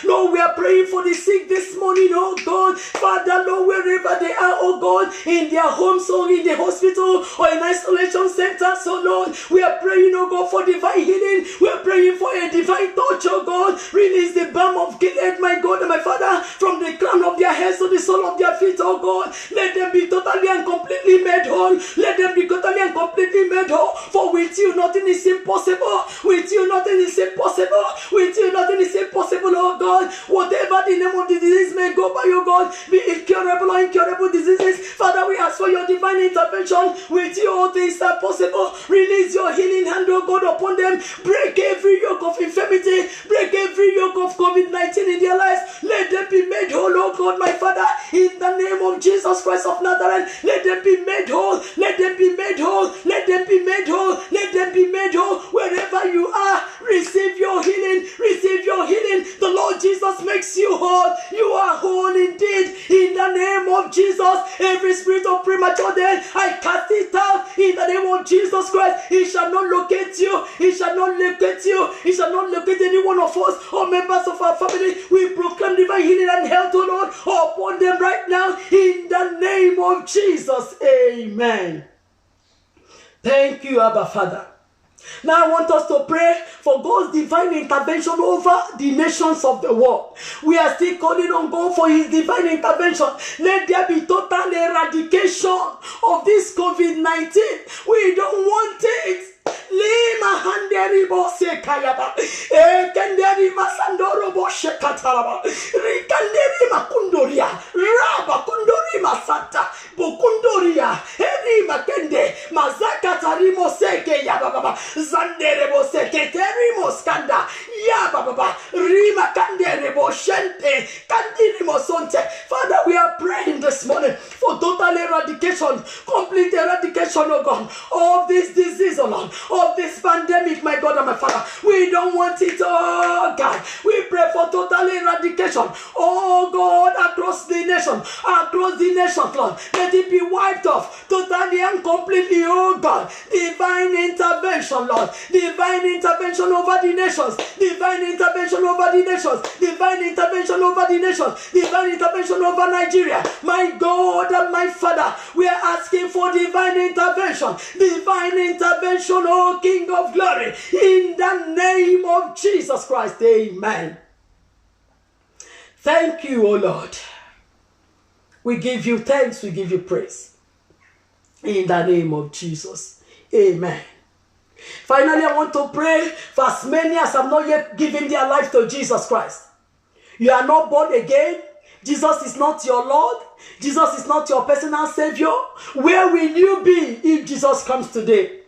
Speaker 1: Lord, we are praying for the sick this morning, oh God. Father, Lord, wherever they are, oh God, in their homes or in the hospital or in isolation centers, oh Lord, we are praying, oh God, for divine healing. We are praying for a divine touch, oh God. Release the balm of Gilead, my God and my Father, from the crown of their heads to the sole of their feet, oh God. Let them be totally and completely made whole. Let them be totally and completely made whole. For with you, nothing is impossible. With you, nothing is impossible. With you, nothing is impossible, oh God. Whatever the name of the disease may go by, oh God, be incurable or incurable diseases, Father, we ask for your divine intervention. With you, all things are possible. Release your healing hand, oh God, upon them. Break every yoke of infirmity. Break every yoke of COVID-19 in their lives. Let them be made whole, oh God, my Father, in the name of Jesus Christ of Nazareth. Let them be made whole. Let them be made whole. Let them be made whole. Let them be made whole. Wherever you are, receive your healing. Receive your healing. The Lord Jesus makes you whole. You are whole indeed. In the name of Jesus, every spirit of premature death, I cast it out. In the name of Jesus Christ, it shall not locate you. It shall not locate you. It shall not locate any one of us or members of our family. We proclaim divine healing and health, O Lord, upon them right now. In the name of Jesus, amen. Thank you, Abba Father. Now I want us to pray for God's divine intervention over the nations of the world. We are still calling on God for his divine intervention. Let there be total eradication of this COVID-19. We don't want it. Lima handeri bose kayaba kenderi masandoro boshe kataraba rikanderi makundoria raba kundori masata bukundoria eri makende mazaka tarimo seke yaba baba zandere bose keteri moskanda yaba baba rima kandere boshente kandiri mosonte. Father, we are praying this morning for total eradication, complete eradication, oh God, of this disease, oh Lord, of this pandemic, my God and my Father. We don't want it, oh God. We pray for total eradication, oh God, across the nation, Lord. Let it be wiped off totally and completely, oh God. Divine intervention, Lord. Divine intervention over the nations. Divine intervention over the nations. Divine intervention over the nations. Divine intervention over Nigeria. My God and my Father, we are asking for divine intervention. Divine intervention, oh King of glory, in the name of Jesus Christ, amen. Thank you, O Lord. We give you thanks, we give you praise. In the name of Jesus, amen. Finally, I want to pray for as many as have not yet given their life to Jesus Christ. You are not born again. Jesus is not your Lord. Jesus is not your personal Savior. Where will you be if Jesus comes today?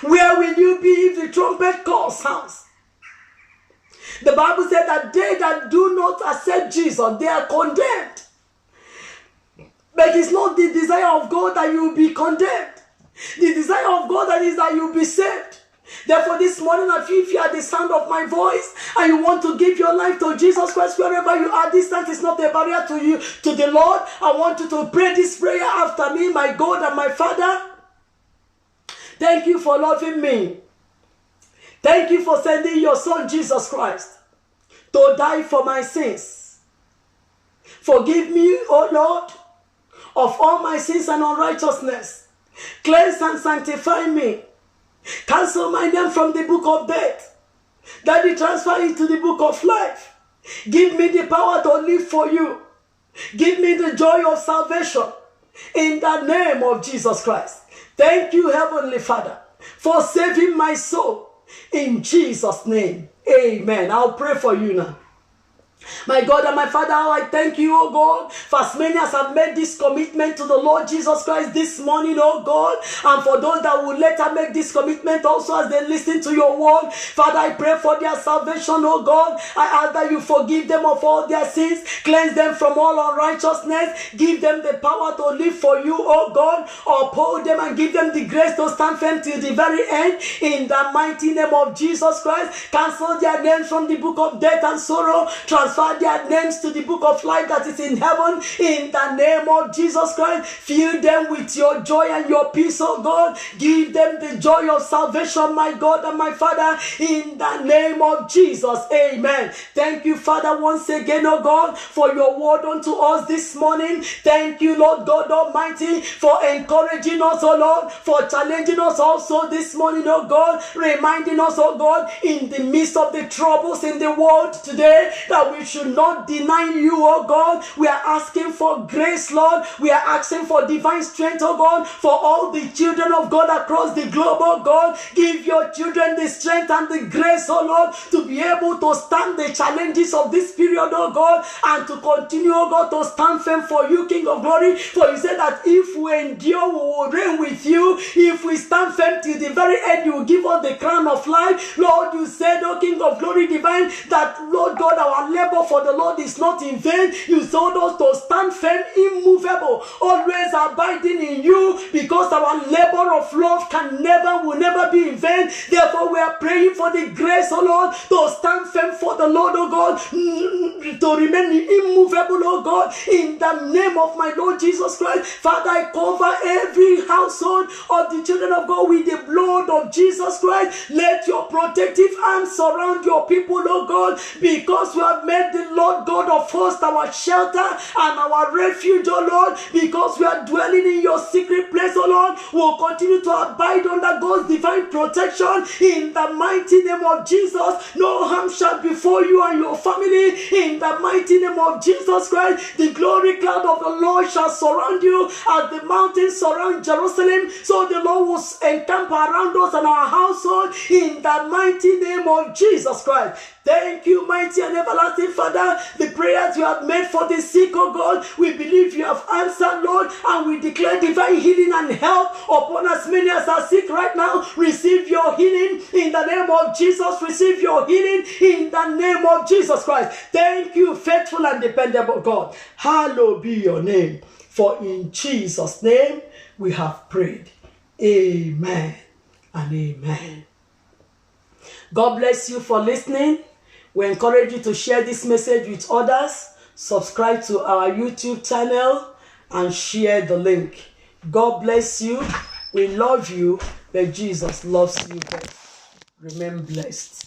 Speaker 1: Where will you be if the trumpet call sounds? The Bible said that they that do not accept Jesus, they are condemned. But it's not the desire of God that you will be condemned. The desire of God that is that you will be saved. Therefore, this morning, if you are the sound of my voice and you want to give your life to Jesus Christ, wherever you are, distance is not a barrier to you, to the Lord. I want you to pray this prayer after me, my God and my Father. Thank you for loving me. Thank you for sending your Son, Jesus Christ, to die for my sins. Forgive me, O Lord, of all my sins and unrighteousness. Cleanse and sanctify me. Cancel my name from the book of death. Daddy, transfer it to the book of life. Give me the power to live for you. Give me the joy of salvation. In the name of Jesus Christ. Thank you, Heavenly Father, for saving my soul. In Jesus' name. Amen. I'll pray for you now. My God and my Father, I thank you, oh God, for as many as have made this commitment to the Lord Jesus Christ this morning, oh God, and for those that will later make this commitment also as they listen to your word. Father, I pray for their salvation, oh God. I ask that you forgive them of all their sins, cleanse them from all unrighteousness, give them the power to live for you, oh God, uphold them and give them the grace to stand firm till the very end. In the mighty name of Jesus Christ, cancel their names from the book of death and sorrow, transfer their names to the book of life that is in heaven. In the name of Jesus Christ, fill them with your joy and your peace, oh God. Give them the joy of salvation, my God and my Father, in the name of Jesus. Amen. Thank you, Father, once again, oh God, for your word unto us this morning. Thank you, Lord God Almighty, for encouraging us, oh Lord, for challenging us also this morning, oh God, reminding us, oh God, in the midst of the troubles in the world today, that we should not deny you, oh God. We are asking for grace, Lord. We are asking for divine strength, oh God, for all the children of God across the globe, oh God. Give your children the strength and the grace, oh Lord, to be able to stand the challenges of this period, oh God, and to continue, oh God, to stand firm for you, King of Glory. For you said that if we endure, we will reign with you. If we stand firm till the very end, you will give us the crown of life. Lord, you said, oh King of Glory divine, that, Lord God, our labor for the Lord is not in vain. You told us to stand firm, immovable, always abiding in you, because our labor of love will never be in vain. Therefore, we are praying for the grace, oh Lord, to stand firm for the Lord, oh God, to remain immovable, oh God, in the name of my Lord Jesus Christ. Father, I cover every household of the children of God with the blood of Jesus Christ. Let your protective arms surround your people, oh God, because we have made the Lord God of hosts our shelter and our refuge, oh Lord, because we are dwelling in your secret place, oh Lord. We'll continue to abide under God's divine protection in the mighty name of Jesus. No harm shall befall you and your family in the mighty name of Jesus Christ. The glory cloud of the Lord shall surround you as the mountains surround Jerusalem. So the Lord will encamp around us and our household in the mighty name of Jesus Christ. Thank you, mighty and everlasting Father. The prayers you have made for the sick, oh God, we believe you have answered, Lord, and we declare divine healing and health upon as many as are sick right now. Receive your healing in the name of Jesus. Receive your healing in the name of Jesus Christ. Thank you, faithful and dependable God. Hallowed be your name. For in Jesus' name we have prayed. Amen and amen. God bless you for listening. We encourage you to share this message with others. Subscribe to our YouTube channel and share the link. God bless you. We love you, but Jesus loves you best. Remain blessed.